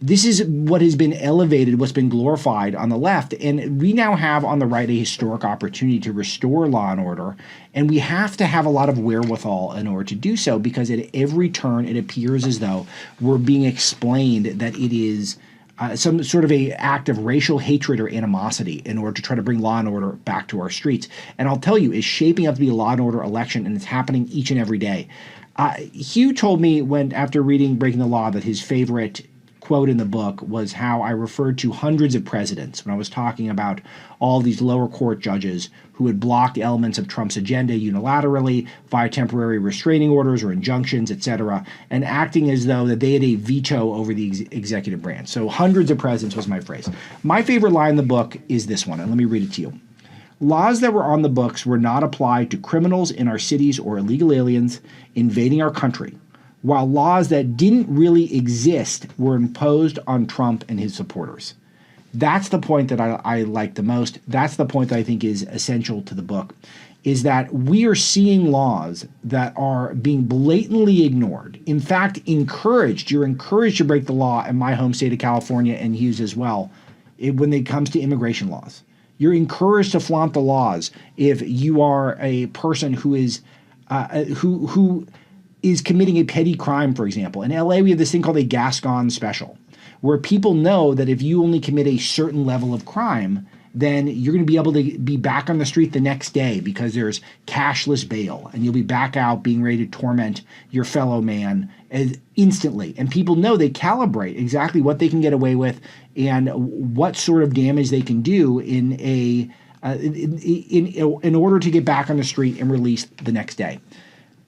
This is what has been elevated, what's been glorified on the left. And we now have on the right a historic opportunity to restore law and order. And we have to have a lot of wherewithal in order to do so, because at every turn it appears as though we're being explained that it is some sort of a act of racial hatred or animosity in order to try to bring law and order back to our streets. And I'll tell you, it's shaping up to be a law and order election, and it's happening each and every day. Hugh told me after reading Breaking the Law that his favorite quote in the book was how I referred to hundreds of presidents when I was talking about all these lower court judges who had blocked elements of Trump's agenda unilaterally via temporary restraining orders or injunctions, etc., and acting as though that they had a veto over the executive branch. So hundreds of presidents was my phrase. My favorite line in the book is this one, and let me read it to you. Laws that were on the books were not applied to criminals in our cities or illegal aliens invading our country, while laws that didn't really exist were imposed on Trump and his supporters. That's the point that I like the most. That's the point that I think is essential to the book, is that we are seeing laws that are being blatantly ignored. In fact, encouraged. You're encouraged to break the law in my home state of California and Hughes as well when it comes to immigration laws. You're encouraged to flaunt the laws if you are a person who is who is committing a petty crime, for example. In LA, we have this thing called a Gascon special, where people know that if you only commit a certain level of crime, then you're going to be able to be back on the street the next day because there's cashless bail, and you'll be back out being ready to torment your fellow man instantly. And people know they calibrate exactly what they can get away with and what sort of damage they can do in order to get back on the street and released the next day.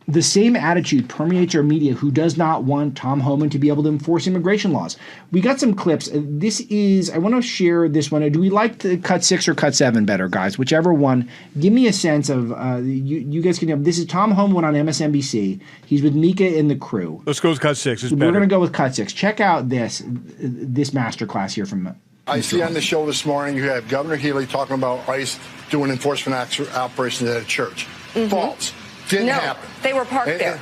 The same attitude permeates our media, who does not want Tom Homan to be able to enforce immigration laws. We got some clips. I want to share this one. Do we like the cut 6 or cut 7 better, guys? Whichever one. Give me a sense of, you guys can know. This is Tom Homan on MSNBC. He's with Mika and the crew. Let's go with cut 6. We're going to go with cut 6. Check out this masterclass here from I see on the show this morning you have Governor Healy talking about ICE doing enforcement operations at a church. Mm-hmm. False. Didn't happen. They were parked there.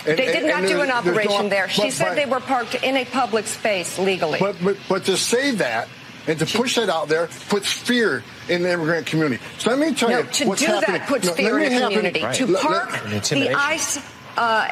They did not do an operation there. She said they were parked in a public space legally. But to say that and to push that out there puts fear in the immigrant community. So let me tell you what's happening. That puts fear in the community. Right. To park the ICE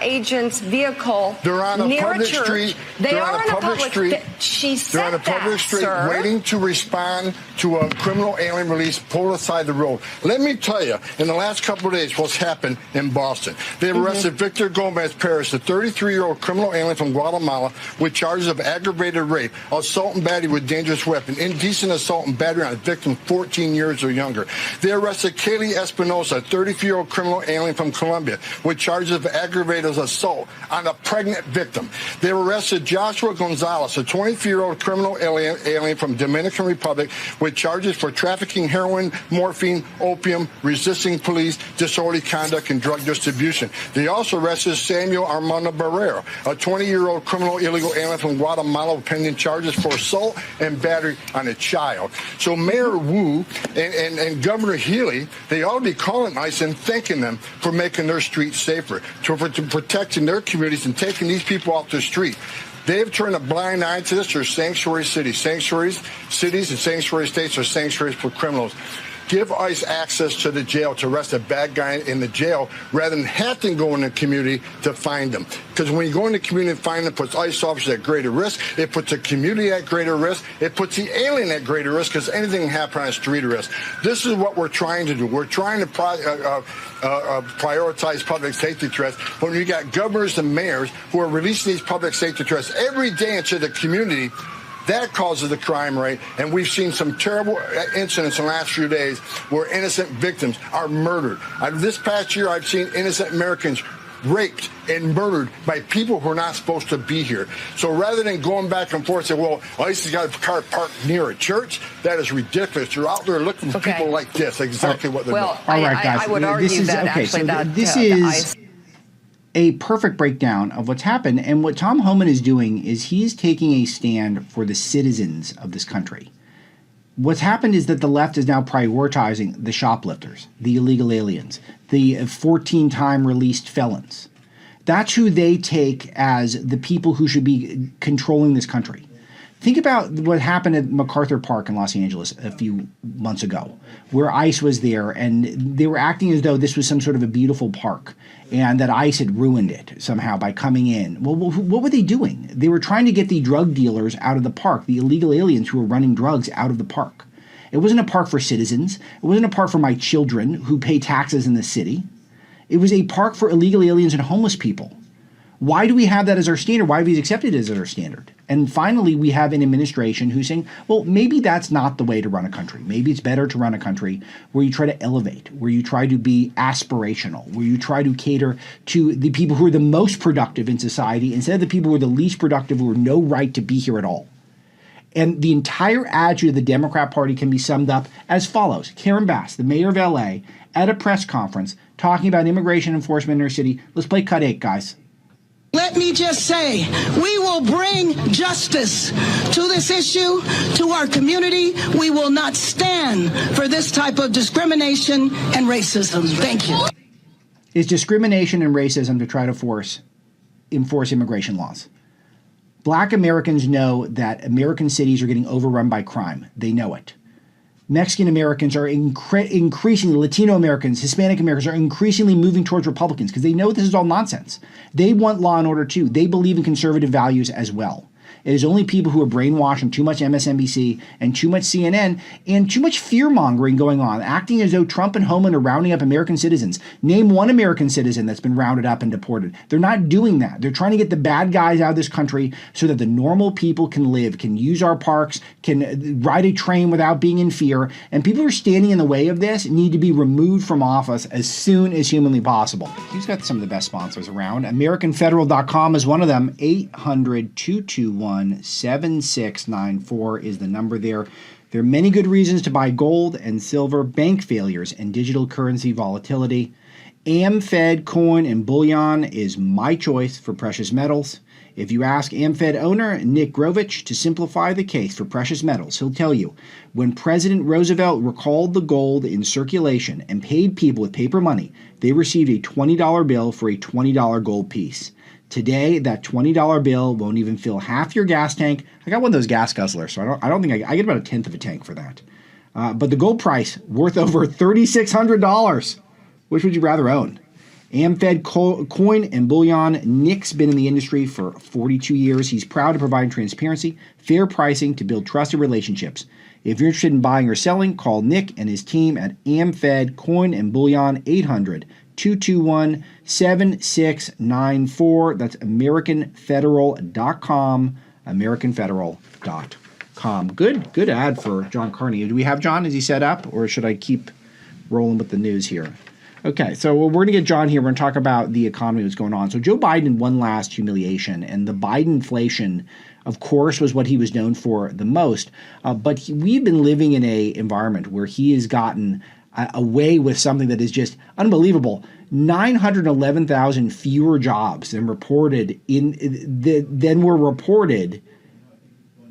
agent's vehicle they're on a near public a church. Street. They are on a public street. She said they're on a public street, sir. waiting to respond to a criminal alien release pulled aside the road. Let me tell you, in the last couple of days, what's happened in Boston. They've arrested Victor Gomez Perez, a 33-year-old criminal alien from Guatemala, with charges of aggravated rape, assault and battery with dangerous weapon, indecent assault and battery on a victim 14 years or younger. They arrested Kaylee Espinosa, a 33-year-old criminal alien from Colombia, with charges of aggravated assault on a pregnant victim. They arrested Joshua Gonzalez, a 23-year-old criminal alien from Dominican Republic, with charges for trafficking heroin, morphine, opium, resisting police, disorderly conduct, and drug distribution. They also arrested Samuel Armando Barrera, a 20-year-old criminal illegal alien from Guatemala, pending charges for assault and battery on a child. So Mayor Wu and Governor Healy, they ought to be calling ICE and thanking them for making their streets safer, for protecting their communities and taking these people off the street. They've turned a blind eye to this. They're sanctuary cities. Sanctuaries, cities and sanctuary states are sanctuaries for criminals. Give ICE access to the jail to arrest a bad guy in the jail rather than have to go in the community to find them. Because when you go in the community and find them, it puts ICE officers at greater risk. It puts the community at greater risk. It puts the alien at greater risk because anything can happen on a street arrest. This is what we're trying to do. We're trying to prioritize public safety threats when you got governors and mayors who are releasing these public safety threats every day into the community. That causes the crime rate, and we've seen some terrible incidents in the last few days where innocent victims are murdered. This past year, I've seen innocent Americans raped and murdered by people who are not supposed to be here. So rather than going back and forth and say, well, ISIS got a car parked near a church, that is ridiculous. You're out there looking for people like this, exactly what they're doing. All right, guys. I would argue this is a perfect breakdown of what's happened. And what Tom Homan is doing is he's taking a stand for the citizens of this country. What's happened is that the left is now prioritizing the shoplifters, the illegal aliens, the 14-time released felons. That's who they take as the people who should be controlling this country. Think about what happened at MacArthur Park in Los Angeles a few months ago, where ICE was there, and they were acting as though this was some sort of a beautiful park, and that ICE had ruined it somehow by coming in. Well, what were they doing? They were trying to get the drug dealers out of the park, the illegal aliens who were running drugs out of the park. It wasn't a park for citizens. It wasn't a park for my children who pay taxes in the city. It was a park for illegal aliens and homeless people. Why do we have that as our standard? Why have we accepted it as our standard? And finally, we have an administration who's saying, well, maybe that's not the way to run a country. Maybe it's better to run a country where you try to elevate, where you try to be aspirational, where you try to cater to the people who are the most productive in society instead of the people who are the least productive, who have no right to be here at all. And the entire attitude of the Democrat Party can be summed up as follows. Karen Bass, the mayor of LA, at a press conference talking about immigration enforcement in her city. Let's play cut 8, guys. Let me just say, we will bring justice to this issue, to our community. We will not stand for this type of discrimination and racism. Thank you. It's discrimination and racism to try to enforce immigration laws. Black Americans know that American cities are getting overrun by crime. They know it. Mexican Americans are increasingly, Latino Americans, Hispanic Americans are increasingly moving towards Republicans because they know this is all nonsense. They want law and order too. They believe in conservative values as well. It is only people who are brainwashed and too much MSNBC and too much CNN and too much fear-mongering going on, acting as though Trump and Homan are rounding up American citizens. Name one American citizen that's been rounded up and deported. They're not doing that. They're trying to get the bad guys out of this country so that the normal people can live, can use our parks, can ride a train without being in fear. And people who are standing in the way of this need to be removed from office as soon as humanly possible. He's got some of the best sponsors around. AmericanFederal.com is one of them. 800-221-7694 is the number there. There are many good reasons to buy gold and silver, bank failures, and digital currency volatility. AmFed coin and bullion is my choice for precious metals. If you ask AmFed owner Nick Grovich to simplify the case for precious metals, he'll tell you, when President Roosevelt recalled the gold in circulation and paid people with paper money, they received a $20 bill for a $20 gold piece. Today, that $20 bill won't even fill half your gas tank. I got one of those gas guzzlers, so I don't think I get about a tenth of a tank for that. But the gold price worth over $3,600. Which would you rather own? AmFed coin and bullion. Nick's been in the industry for 42 years. He's proud to provide transparency, fair pricing to build trusted relationships. If you're interested in buying or selling, call Nick and his team at AmFed coin and bullion 800-221-7694. That's AmericanFederal.com. AmericanFederal.com. Good ad for John Carney. Do we have John? Is he set up, or should I keep rolling with the news here? Okay, so we're going to get John here. We're going to talk about the economy, what's going on. So Joe Biden, one last humiliation, and the Bidenflation, of course, was what he was known for the most. But we've been living in an environment where he has gotten away with something that is just unbelievable. 911,000 fewer jobs than were reported.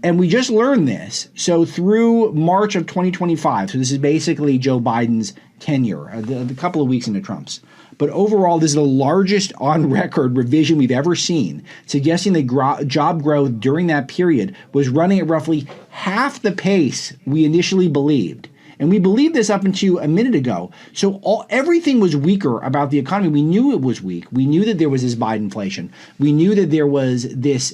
And we just learned this. So through March of 2025, so this is basically Joe Biden's tenure, the couple of weeks into Trump's. But overall, this is the largest on-record revision we've ever seen, suggesting that job growth during that period was running at roughly half the pace we initially believed. And we believed this up until a minute ago. So everything was weaker about the economy. We knew it was weak. We knew that there was this Bidenflation. We knew that there was this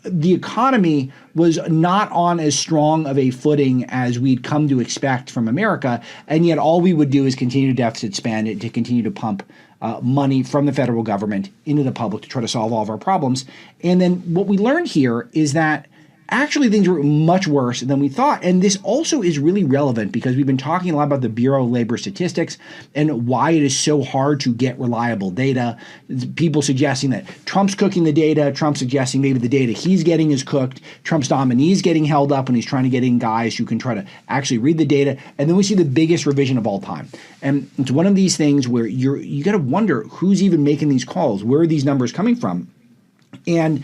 the economy was not on as strong of a footing as we'd come to expect from America. And yet all we would do is continue to deficit spend it, to continue to pump money from the federal government into the public to try to solve all of our problems. And then what we learned here is that actually things were much worse than we thought. And this also is really relevant because we've been talking a lot about the Bureau of Labor Statistics and why it is so hard to get reliable data. People suggesting that Trump's cooking the data, Trump suggesting maybe the data he's getting is cooked, Trump's nominee is getting held up when he's trying to get in guys who can try to actually read the data. And then we see the biggest revision of all time. And it's one of these things where you got to wonder who's even making these calls. Where are these numbers coming from? And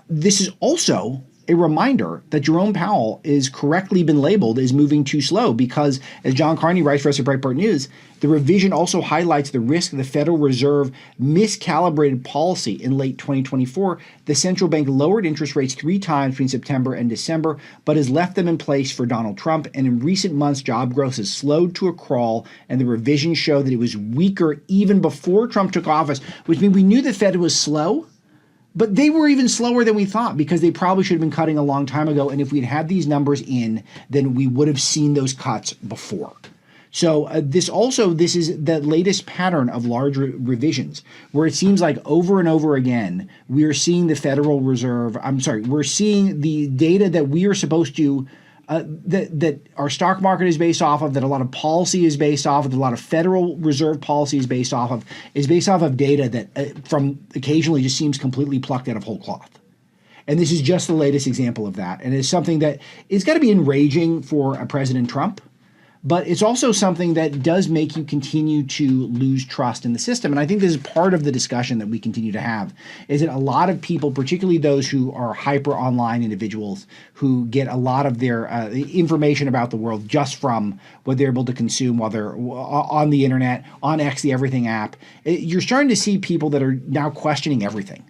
this is also a reminder that Jerome Powell is correctly been labeled as moving too slow because, as John Carney writes for us at Breitbart News, the revision also highlights the risk the Federal Reserve miscalibrated policy in late 2024. The central bank lowered interest rates 3 times between September and December, but has left them in place for Donald Trump. And in recent months, job growth has slowed to a crawl, and the revisions show that it was weaker even before Trump took office, which means we knew the Fed was slow. But they were even slower than we thought because they probably should have been cutting a long time ago. And if we'd had these numbers in, then we would have seen those cuts before. So this is the latest pattern of large revisions where it seems like over and over again, we are seeing the Federal Reserve. We're seeing the data that we are supposed to that our stock market is based off of, that a lot of policy is based off of, that a lot of Federal Reserve policy is based off of data that from occasionally just seems completely plucked out of whole cloth. And this is just the latest example of that. And it's something that is got to be enraging for President Trump. But it's also something that does make you continue to lose trust in the system. And I think this is part of the discussion that we continue to have, is that a lot of people, particularly those who are hyper online individuals who get a lot of their information about the world just from what they're able to consume while they're on the internet, on X, the Everything app, you're starting to see people that are now questioning everything.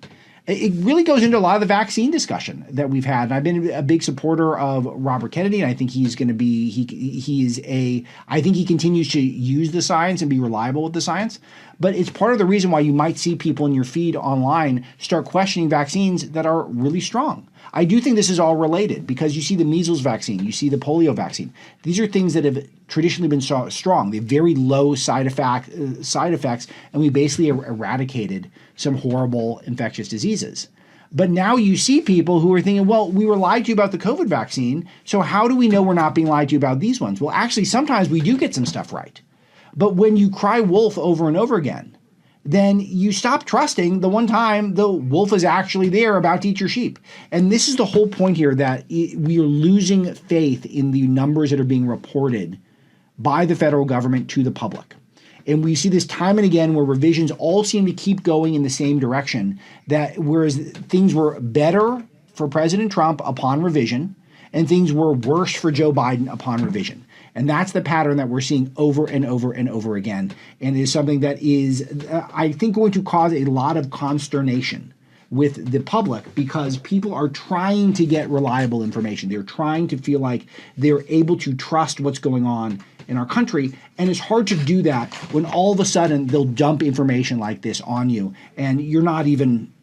It really goes into a lot of the vaccine discussion that we've had. And I've been a big supporter of Robert Kennedy, and I think he's going to be, I think he continues to use the science and be reliable with the science. But it's part of the reason why you might see people in your feed online start questioning vaccines that are really strong. I do think this is all related because you see the measles vaccine, you see the polio vaccine. These are things that have traditionally been strong. They have very low side effects, and we basically eradicated some horrible infectious diseases. But now you see people who are thinking, well, we were lied to about the COVID vaccine, so how do we know we're not being lied to about these ones? Well, actually, sometimes we do get some stuff right. But when you cry wolf over and over again, then you stop trusting the one time the wolf is actually there about to eat your sheep. And this is the whole point here, that we are losing faith in the numbers that are being reported by the federal government to the public. And we see this time and again where revisions all seem to keep going in the same direction, that whereas things were better for President Trump upon revision and things were worse for Joe Biden upon revision. And that's the pattern that we're seeing over and over and over again. And it is something that is, I think, going to cause a lot of consternation with the public because people are trying to get reliable information. They're trying to feel like they're able to trust what's going on in our country. And it's hard to do that when all of a sudden they'll dump information like this on you and you're not even,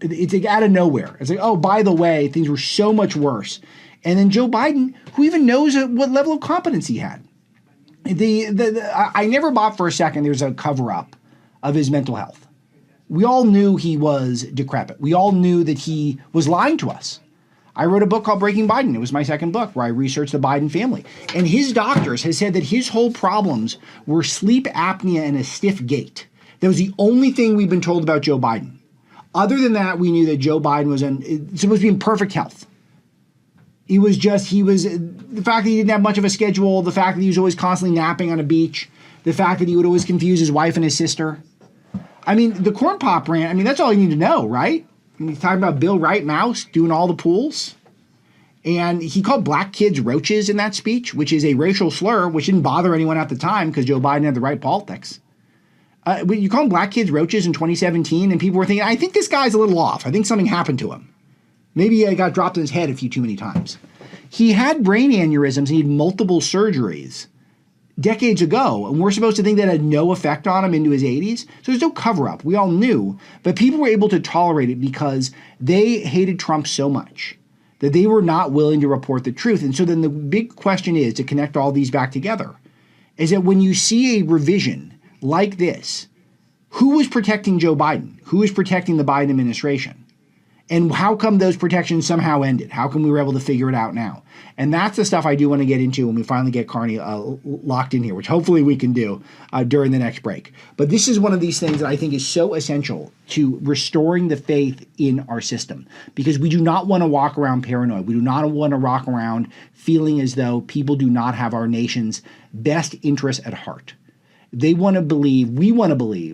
it's like out of nowhere. It's like, oh, by the way, things were so much worse. And then Joe Biden, who even knows what level of competence he had. I never bought for a second there's a cover-up of his mental health. We all knew he was decrepit. We all knew that he was lying to us. I wrote a book called Breaking Biden. It was my second book where I researched the Biden family. And his doctors has said that his whole problems were sleep apnea and a stiff gait. That was the only thing we've been told about Joe Biden. Other than that, we knew that Joe Biden was supposed to be in perfect health. The fact that he didn't have much of a schedule, the fact that he was always constantly napping on a beach, the fact that he would always confuse his wife and his sister. I mean, the corn pop rant, I mean, that's all you need to know, right? I mean, he's talking about Bill Wright Mouse doing all the pools. And he called black kids roaches in that speech, which is a racial slur, which didn't bother anyone at the time because Joe Biden had the right politics. You call them black kids roaches in 2017, and people were thinking, I think this guy's a little off. I think something happened to him. Maybe he got dropped in his head a few too many times. He had brain aneurysms. He had multiple surgeries decades ago, and we're supposed to think that had no effect on him into his 80s. So there's no cover-up. We all knew. But people were able to tolerate it because they hated Trump so much that they were not willing to report the truth. And so then the big question is, to connect all these back together, is that when you see a revision like this, who is protecting Joe Biden? Who is protecting the Biden administration? And how come those protections somehow ended? How come we were able to figure it out now? And that's the stuff I do want to get into when we finally get Carney locked in here, which hopefully we can do during the next break. But this is one of these things that I think is so essential to restoring the faith in our system, because we do not want to walk around paranoid. We do not want to walk around feeling as though people do not have our nation's best interests at heart. We want to believe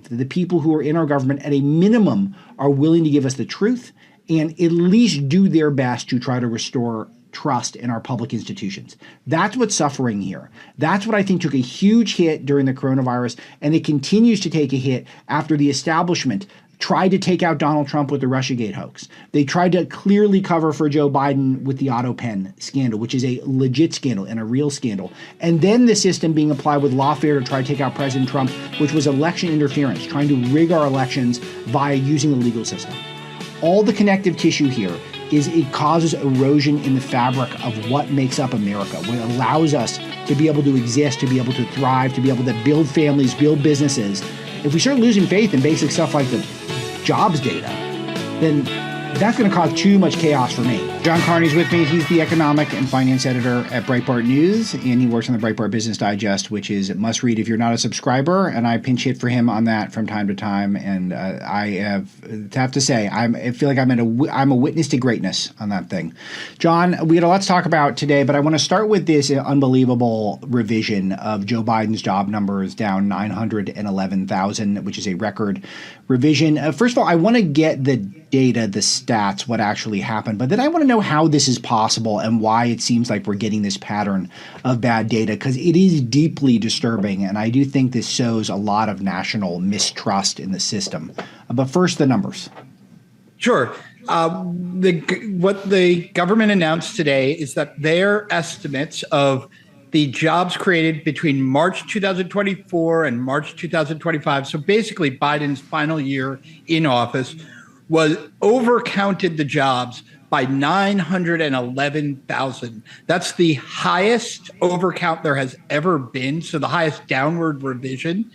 that the people who are in our government at a minimum are willing to give us the truth and at least do their best to try to restore trust in our public institutions. That's what's suffering here. That's what I think took a huge hit during the coronavirus, and it continues to take a hit after the establishment tried to take out Donald Trump with the Russiagate hoax. They tried to clearly cover for Joe Biden with the auto pen scandal, which is a legit scandal and a real scandal. And then the system being applied with lawfare to try to take out President Trump, which was election interference, trying to rig our elections via using the legal system. All the connective tissue here is it causes erosion in the fabric of what makes up America, what allows us to be able to exist, to be able to thrive, to be able to build families, build businesses. If we start losing faith in basic stuff like the jobs data, then that's going to cause too much chaos for me. John Carney's with me. He's the economic and finance editor at Breitbart News, and he works on the Breitbart Business Digest, which is a must read if you're not a subscriber. And I pinch hit for him on that from time to time. And I have to say, I feel like I'm a witness to greatness on that thing. John, we had a lot to talk about today, but I want to start with this unbelievable revision of Joe Biden's job numbers down 911,000, which is a record revision. First of all, I want to get the data, the stats, what actually happened, but then I want to know how this is possible and why it seems like we're getting this pattern of bad data, because it is deeply disturbing, and I do think this shows a lot of national mistrust in the system. But first, the numbers. Sure. What the government announced today is that their estimates of the jobs created between March 2024 and March 2025, so basically Biden's final year in office, was overcounted the jobs by 911,000. That's the highest overcount there has ever been, so the highest downward revision.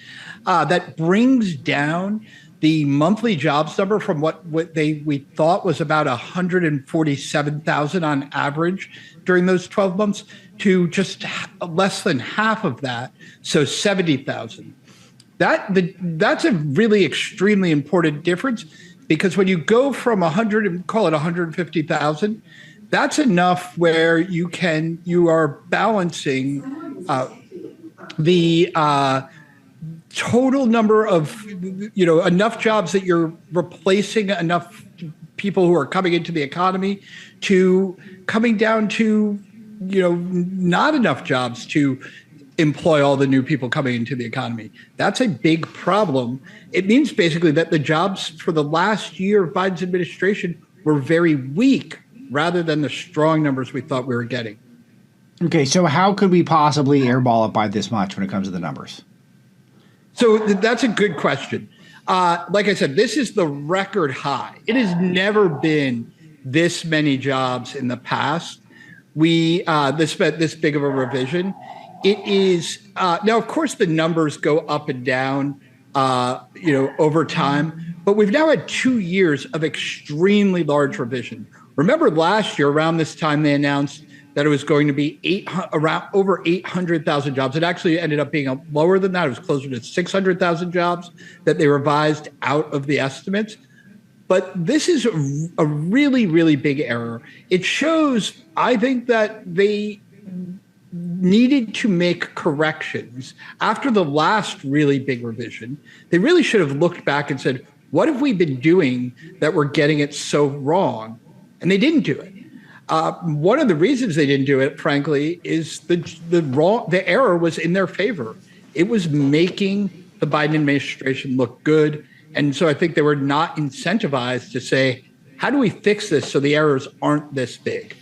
That brings down the monthly jobs number from what we thought was about 147,000 on average during those 12 months to just less than half of that, so 70,000. That's a really extremely important difference, because when you go from 150,000, that's enough where you are balancing the total number of, enough jobs that you're replacing enough people who are coming into the economy to coming down to, not enough jobs to employ all the new people coming into the economy. That's a big problem. It means basically that the jobs for the last year of Biden's administration were very weak rather than the strong numbers we thought we were getting. Okay, so how could we possibly airball it by this much when it comes to the numbers? So that's a good question. Like I said, this is the record high. It has never been this many jobs in the past. This big of a revision. It is now, of course, the numbers go up and down, over time. But we've now had 2 years of extremely large revision. Remember last year, around this time, they announced that it was going to be over 800,000 jobs. It actually ended up being lower than that. It was closer to 600,000 jobs that they revised out of the estimates. But this is a really, really big error. It shows, I think, that they needed to make corrections after the last really big revision. They really should have looked back and said, what have we been doing that we're getting it so wrong? And they didn't do it. One of the reasons they didn't do it, frankly, is the error was in their favor. It was making the Biden administration look good. And so I think they were not incentivized to say, how do we fix this so the errors aren't this big?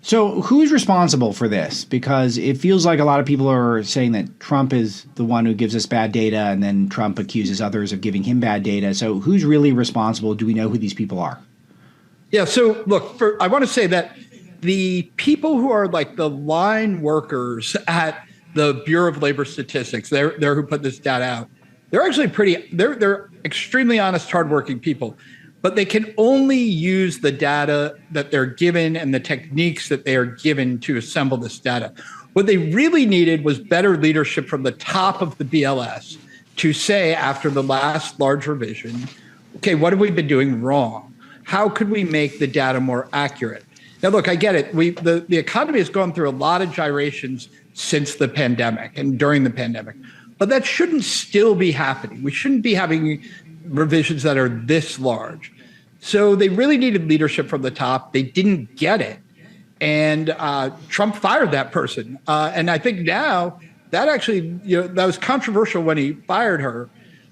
So who's responsible for this? Because it feels like a lot of people are saying that Trump is the one who gives us bad data, and then Trump accuses others of giving him bad data. So who's really responsible? Do we know who these people are? Yeah. So look, I want to say that the people who are like the line workers at the Bureau of Labor Statistics, they're who put this data out. They're actually they're extremely honest, hardworking people. but they can only use the data that they're given and the techniques that they are given to assemble this data. What they really needed was better leadership from the top of the BLS to say, after the last large revision, okay, what have we been doing wrong? How could we make the data more accurate? Now, look, I get it. The economy has gone through a lot of gyrations since the pandemic and during the pandemic, but that shouldn't still be happening. We shouldn't be having revisions that are this large. So they really needed leadership from the top. They didn't get it. And Trump fired that person. And I think now that actually, that was controversial when he fired her.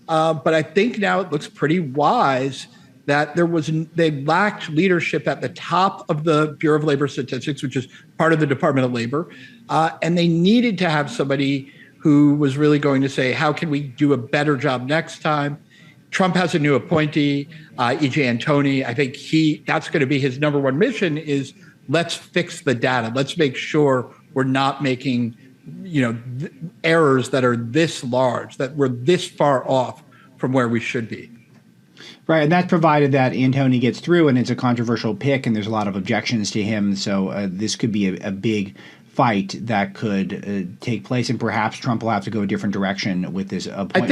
But I think now it looks pretty wise that they lacked leadership at the top of the Bureau of Labor Statistics, which is part of the Department of Labor. And they needed to have somebody who was really going to say, how can we do a better job next time? Trump has a new appointee, E.J. Antoni. I think that's going to be his number one mission is let's fix the data. Let's make sure we're not making, errors that are this large, that we're this far off from where we should be. Right, and that's provided that Antoni gets through, and it's a controversial pick, and there's a lot of objections to him. So this could be a big fight that could take place, and perhaps Trump will have to go a different direction with this appointment.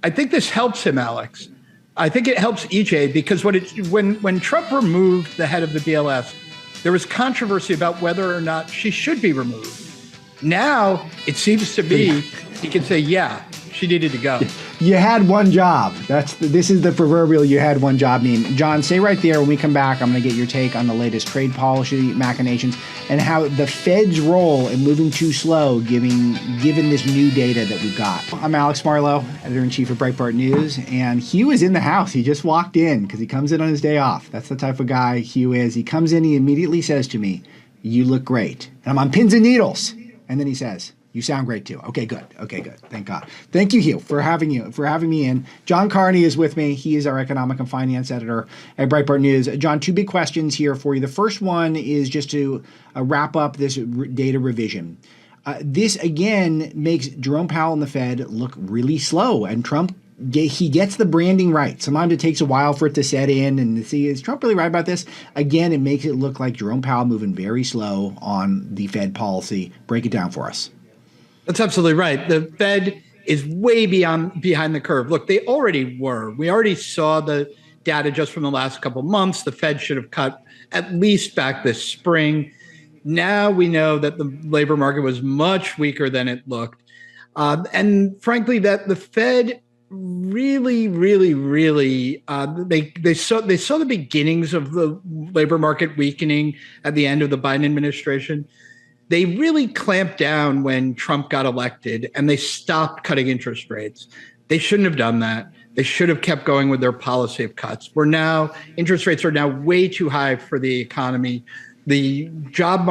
I think this helps him, Alex. I think it helps EJ because when Trump removed the head of the BLS, there was controversy about whether or not she should be removed. Now it seems to be he can say, yeah, she needed to go. You had one job. This is the proverbial you had one job meme. John, stay right there. When we come back, I'm going to get your take on the latest trade policy machinations and how the Fed's role in moving too slow, given this new data that we've got. I'm Alex Marlow, editor-in-chief of Breitbart News, and Hugh is in the house. He just walked in because he comes in on his day off. That's the type of guy Hugh is. He comes in, he immediately says to me, "You look great." And I'm on pins and needles. And then he says, "You sound great too." Okay, good. Thank God. Thank you, Hugh, for having me in. John Carney is with me. He is our economic and finance editor at Breitbart News. John, two big questions here for you. The first one is just to wrap up this data revision. This again makes Jerome Powell and the Fed look really slow, and Trump. He gets the branding right. Sometimes it takes a while for it to set in and to see, is Trump really right about this? Again, it makes it look like Jerome Powell moving very slow on the Fed policy. Break it down for us. That's absolutely right. The Fed is way behind the curve. Look, they already were. We already saw the data just from the last couple of months. The Fed should have cut at least back this spring. Now we know that the labor market was much weaker than it looked. And frankly, that the Fed really, they saw the beginnings of the labor market weakening at the end of the Biden administration. They really clamped down when Trump got elected, and they stopped cutting interest rates. They shouldn't have done that. They should have kept going with their policy of cuts. Interest rates are now way too high for the economy. The job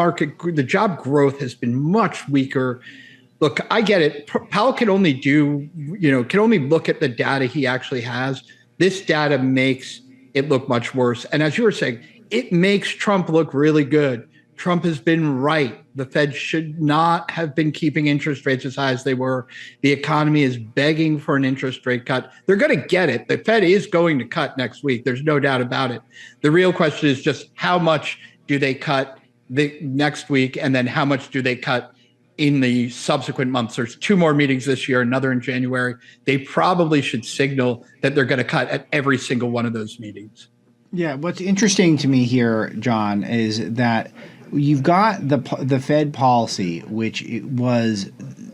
growth has been much weaker. Look, I get it. Powell can only look at the data he actually has. This data makes it look much worse. And as you were saying, it makes Trump look really good. Trump has been right. The Fed should not have been keeping interest rates as high as they were. The economy is begging for an interest rate cut. They're going to get it. The Fed is going to cut next week. There's no doubt about it. The real question is just how much do they cut the next week, and then how much do they cut in the subsequent months? There's two more meetings this year, another in January. They probably should signal that they're going to cut at every single one of those meetings. Yeah, what's interesting to me here, John, is that you've got the Fed policy, which was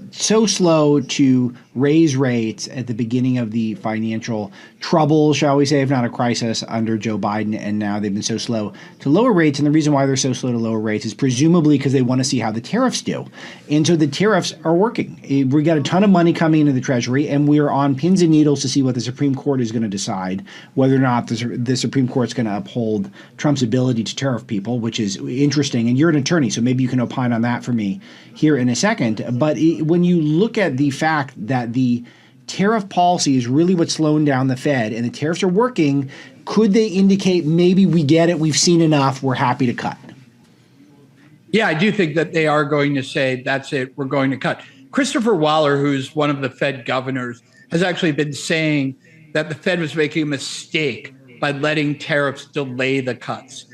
so slow to raise rates at the beginning of the financial trouble, shall we say, if not a crisis, under Joe Biden. And now they've been so slow to lower rates. And the reason why they're so slow to lower rates is presumably because they want to see how the tariffs do. And so the tariffs are working. We got a ton of money coming into the Treasury, and we're on pins and needles to see what the Supreme Court is going to decide, whether or not the Supreme Court is going to uphold Trump's ability to tariff people, which is interesting. And you're an attorney, so maybe you can opine on that for me here in a second. But when you look at the fact that the tariff policy is really what's slowing down the Fed and the tariffs are working, could they indicate maybe we get it, we've seen enough, we're happy to cut? Yeah, I do think that they are going to say, that's it, we're going to cut. Christopher Waller, who's one of the Fed governors, has actually been saying that the Fed was making a mistake by letting tariffs delay the cuts.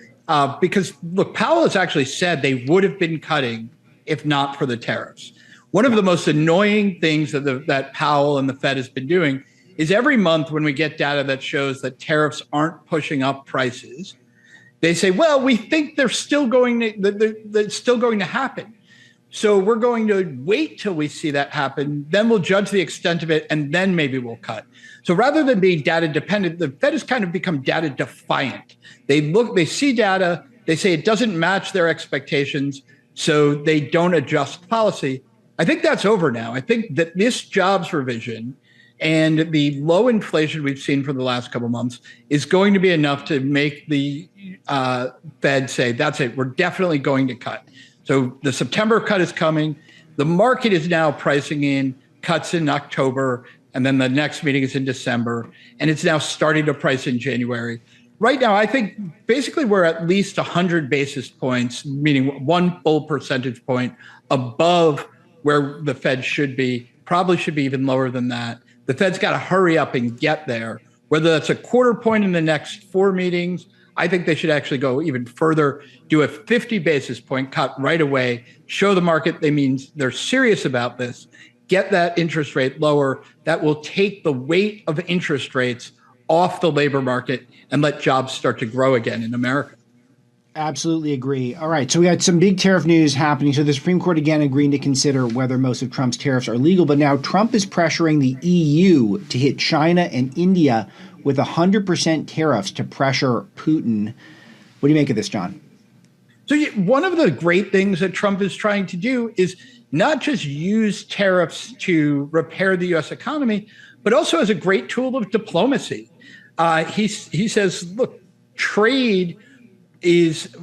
Because, look, Powell has actually said they would have been cutting if not for the tariffs. One of the most annoying things that Powell and the Fed has been doing is every month when we get data that shows that tariffs aren't pushing up prices, they say, well, we think they're still going to happen. So we're going to wait till we see that happen. Then we'll judge the extent of it, and then maybe we'll cut. So rather than being data dependent, the Fed has kind of become data defiant. They see data, they say it doesn't match their expectations, so they don't adjust policy. I think that's over now. I think that this jobs revision and the low inflation we've seen for the last couple of months is going to be enough to make the Fed say, that's it, we're definitely going to cut. So the September cut is coming. The market is now pricing in cuts in October, and then the next meeting is in December, and it's now starting to price in January. Right now, I think basically we're at least 100 basis points, meaning 1 full percentage point above where the Fed should be, probably should be even lower than that. The Fed's got to hurry up and get there. Whether that's a quarter point in the next 4 meetings, I think they should actually go even further, do a 50 basis point cut right away, show the market they're serious about this, get that interest rate lower. That will take the weight of interest rates off the labor market and let jobs start to grow again in America. Absolutely agree. All right. So we got some big tariff news happening. So the Supreme Court again agreeing to consider whether most of Trump's tariffs are legal. But now Trump is pressuring the EU to hit China and India with 100% tariffs to pressure Putin. What do you make of this, John? So one of the great things that Trump is trying to do is not just use tariffs to repair the U.S. economy, but also as a great tool of diplomacy. He says, look, trade is,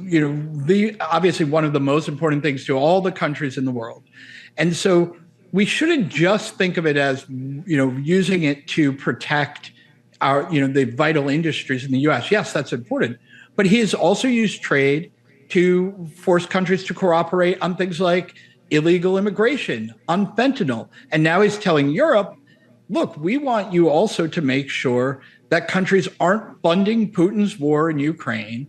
obviously one of the most important things to all the countries in the world. And so we shouldn't just think of it as, using it to protect our, the vital industries in the U.S. Yes, that's important. But he has also used trade to force countries to cooperate on things like illegal immigration, on fentanyl. And now he's telling Europe, look, we want you also to make sure that countries aren't funding Putin's war in Ukraine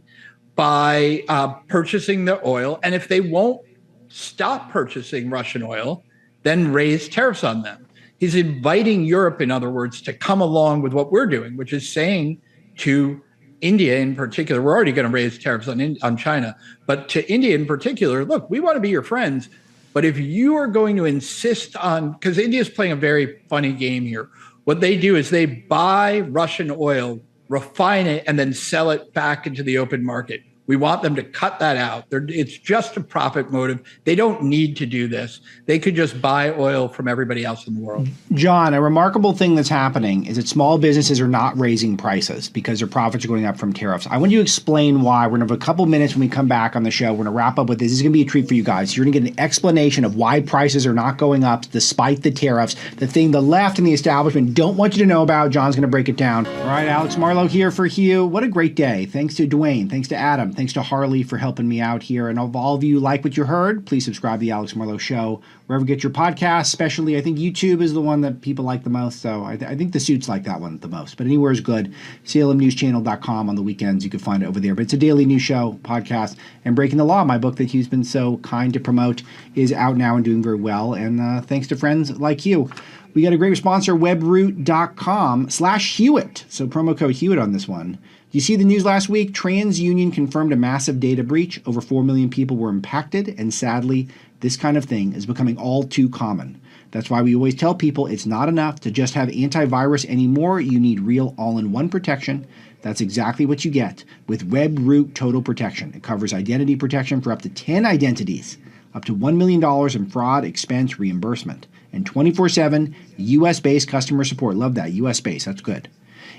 by purchasing their oil. And if they won't stop purchasing Russian oil, then raise tariffs on them. He's inviting Europe, in other words, to come along with what we're doing, which is saying to India in particular, we're already going to raise tariffs on China, but to India in particular, look, we want to be your friends. But if you are going to insist on, because India's playing a very funny game here, what they do is they buy Russian oil, refine it, and then sell it back into the open market. We want them to cut that out. It's just a profit motive. They don't need to do this. They could just buy oil from everybody else in the world. John, a remarkable thing that's happening is that small businesses are not raising prices because their profits are going up from tariffs. I want you to explain why. We're going to have a couple minutes when we come back on the show. We're going to wrap up with this. This is going to be a treat for you guys. You're going to get an explanation of why prices are not going up despite the tariffs. The thing the left and the establishment don't want you to know about. John's going to break it down. All right, Alex Marlow here for Hugh. What a great day. Thanks to Dwayne. Thanks to Adam. Thanks to Harley for helping me out here. And if all of you like what you heard, please subscribe to the Alex Marlow Show, wherever you get your podcasts, especially I think YouTube is the one that people like the most. So I think the Suits like that one the most. But anywhere is good. CLMNewsChannel.com on the weekends. You can find it over there. But it's a daily news show, podcast. And Breaking the Law, my book that Hugh's been so kind to promote, is out now and doing very well. And thanks to friends like you. We got a great sponsor, Webroot.com/Hewitt. So promo code Hewitt on this one. You see the news last week? TransUnion confirmed a massive data breach. Over 4 million people were impacted. And sadly, this kind of thing is becoming all too common. That's why we always tell people it's not enough to just have antivirus anymore. You need real all-in-one protection. That's exactly what you get with Webroot Total Protection. It covers identity protection for up to 10 identities, up to $1 million in fraud expense reimbursement, and 24/7 U.S.-based customer support. Love that. U.S.-based. That's good.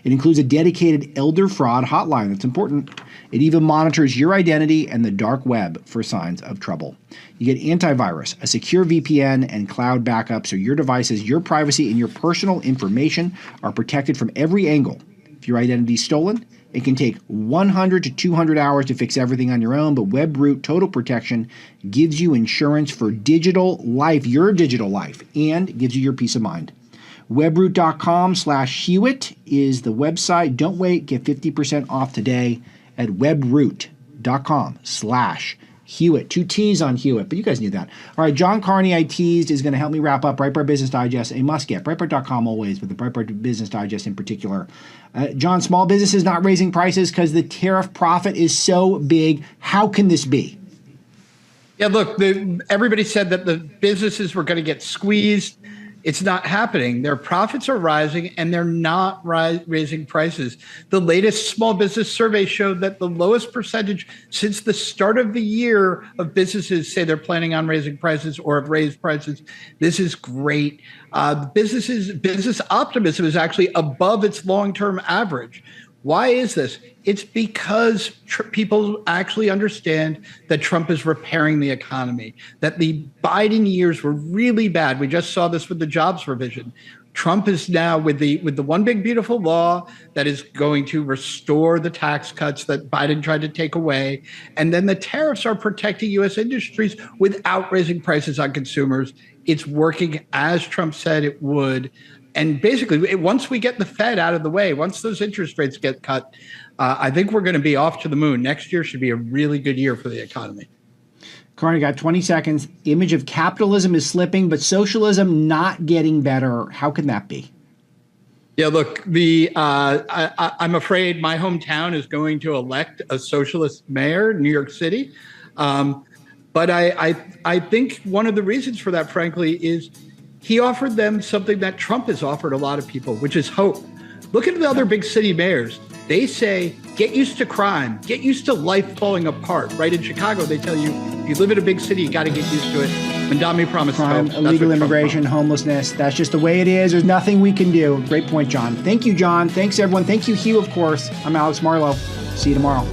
It includes a dedicated elder fraud hotline. That's important. It even monitors your identity and the dark web for signs of trouble. You get antivirus, a secure VPN, and cloud backup so your devices, your privacy, and your personal information are protected from every angle. If your identity is stolen, it can take 100 to 200 hours to fix everything on your own, but Webroot Total Protection gives you insurance for digital life, your digital life, and gives you your peace of mind. Webroot.com/Hewitt is the website. Don't wait. Get 50% off today at webroot.com/Hewitt. 2 T's on Hewitt, but you guys knew that. All right, John Carney, I teased, is going to help me wrap up Breitbart Business Digest, a must-get. Breitbart.com always, but the Breitbart Business Digest in particular. John, small businesses not raising prices because the tariff profit is so big. How can this be? Yeah, look, everybody said that the businesses were going to get squeezed. It's not happening. Their profits are rising, and they're not raising prices. The latest small business survey showed that the lowest percentage since the start of the year of businesses say they're planning on raising prices or have raised prices. This is great. Business optimism is actually above its long-term average. Why is this? It's because people actually understand that Trump is repairing the economy, that the Biden years were really bad. We just saw this with the jobs revision. Trump is now with the one big beautiful law that is going to restore the tax cuts that Biden tried to take away. And then the tariffs are protecting U.S. industries without raising prices on consumers. It's working as Trump said it would. And basically, once we get the Fed out of the way, once those interest rates get cut, I think we're going to be off to the moon. Next year should be a really good year for the economy. Carney, got 20 seconds. Image of capitalism is slipping, but socialism not getting better. How can that be? Yeah, look, I'm afraid my hometown is going to elect a socialist mayor, New York City. But I think one of the reasons for that, frankly, is he offered them something that Trump has offered a lot of people, which is hope. Look at the other big city mayors. They say, get used to crime, get used to life falling apart. Right in Chicago, they tell you, if you live in a big city, you got to get used to it. Mandami promised crime, hope. Illegal immigration, homelessness. That's just the way it is. There's nothing we can do. Great point, John. Thank you, John. Thanks, everyone. Thank you, Hugh, of course. I'm Alex Marlow. See you tomorrow.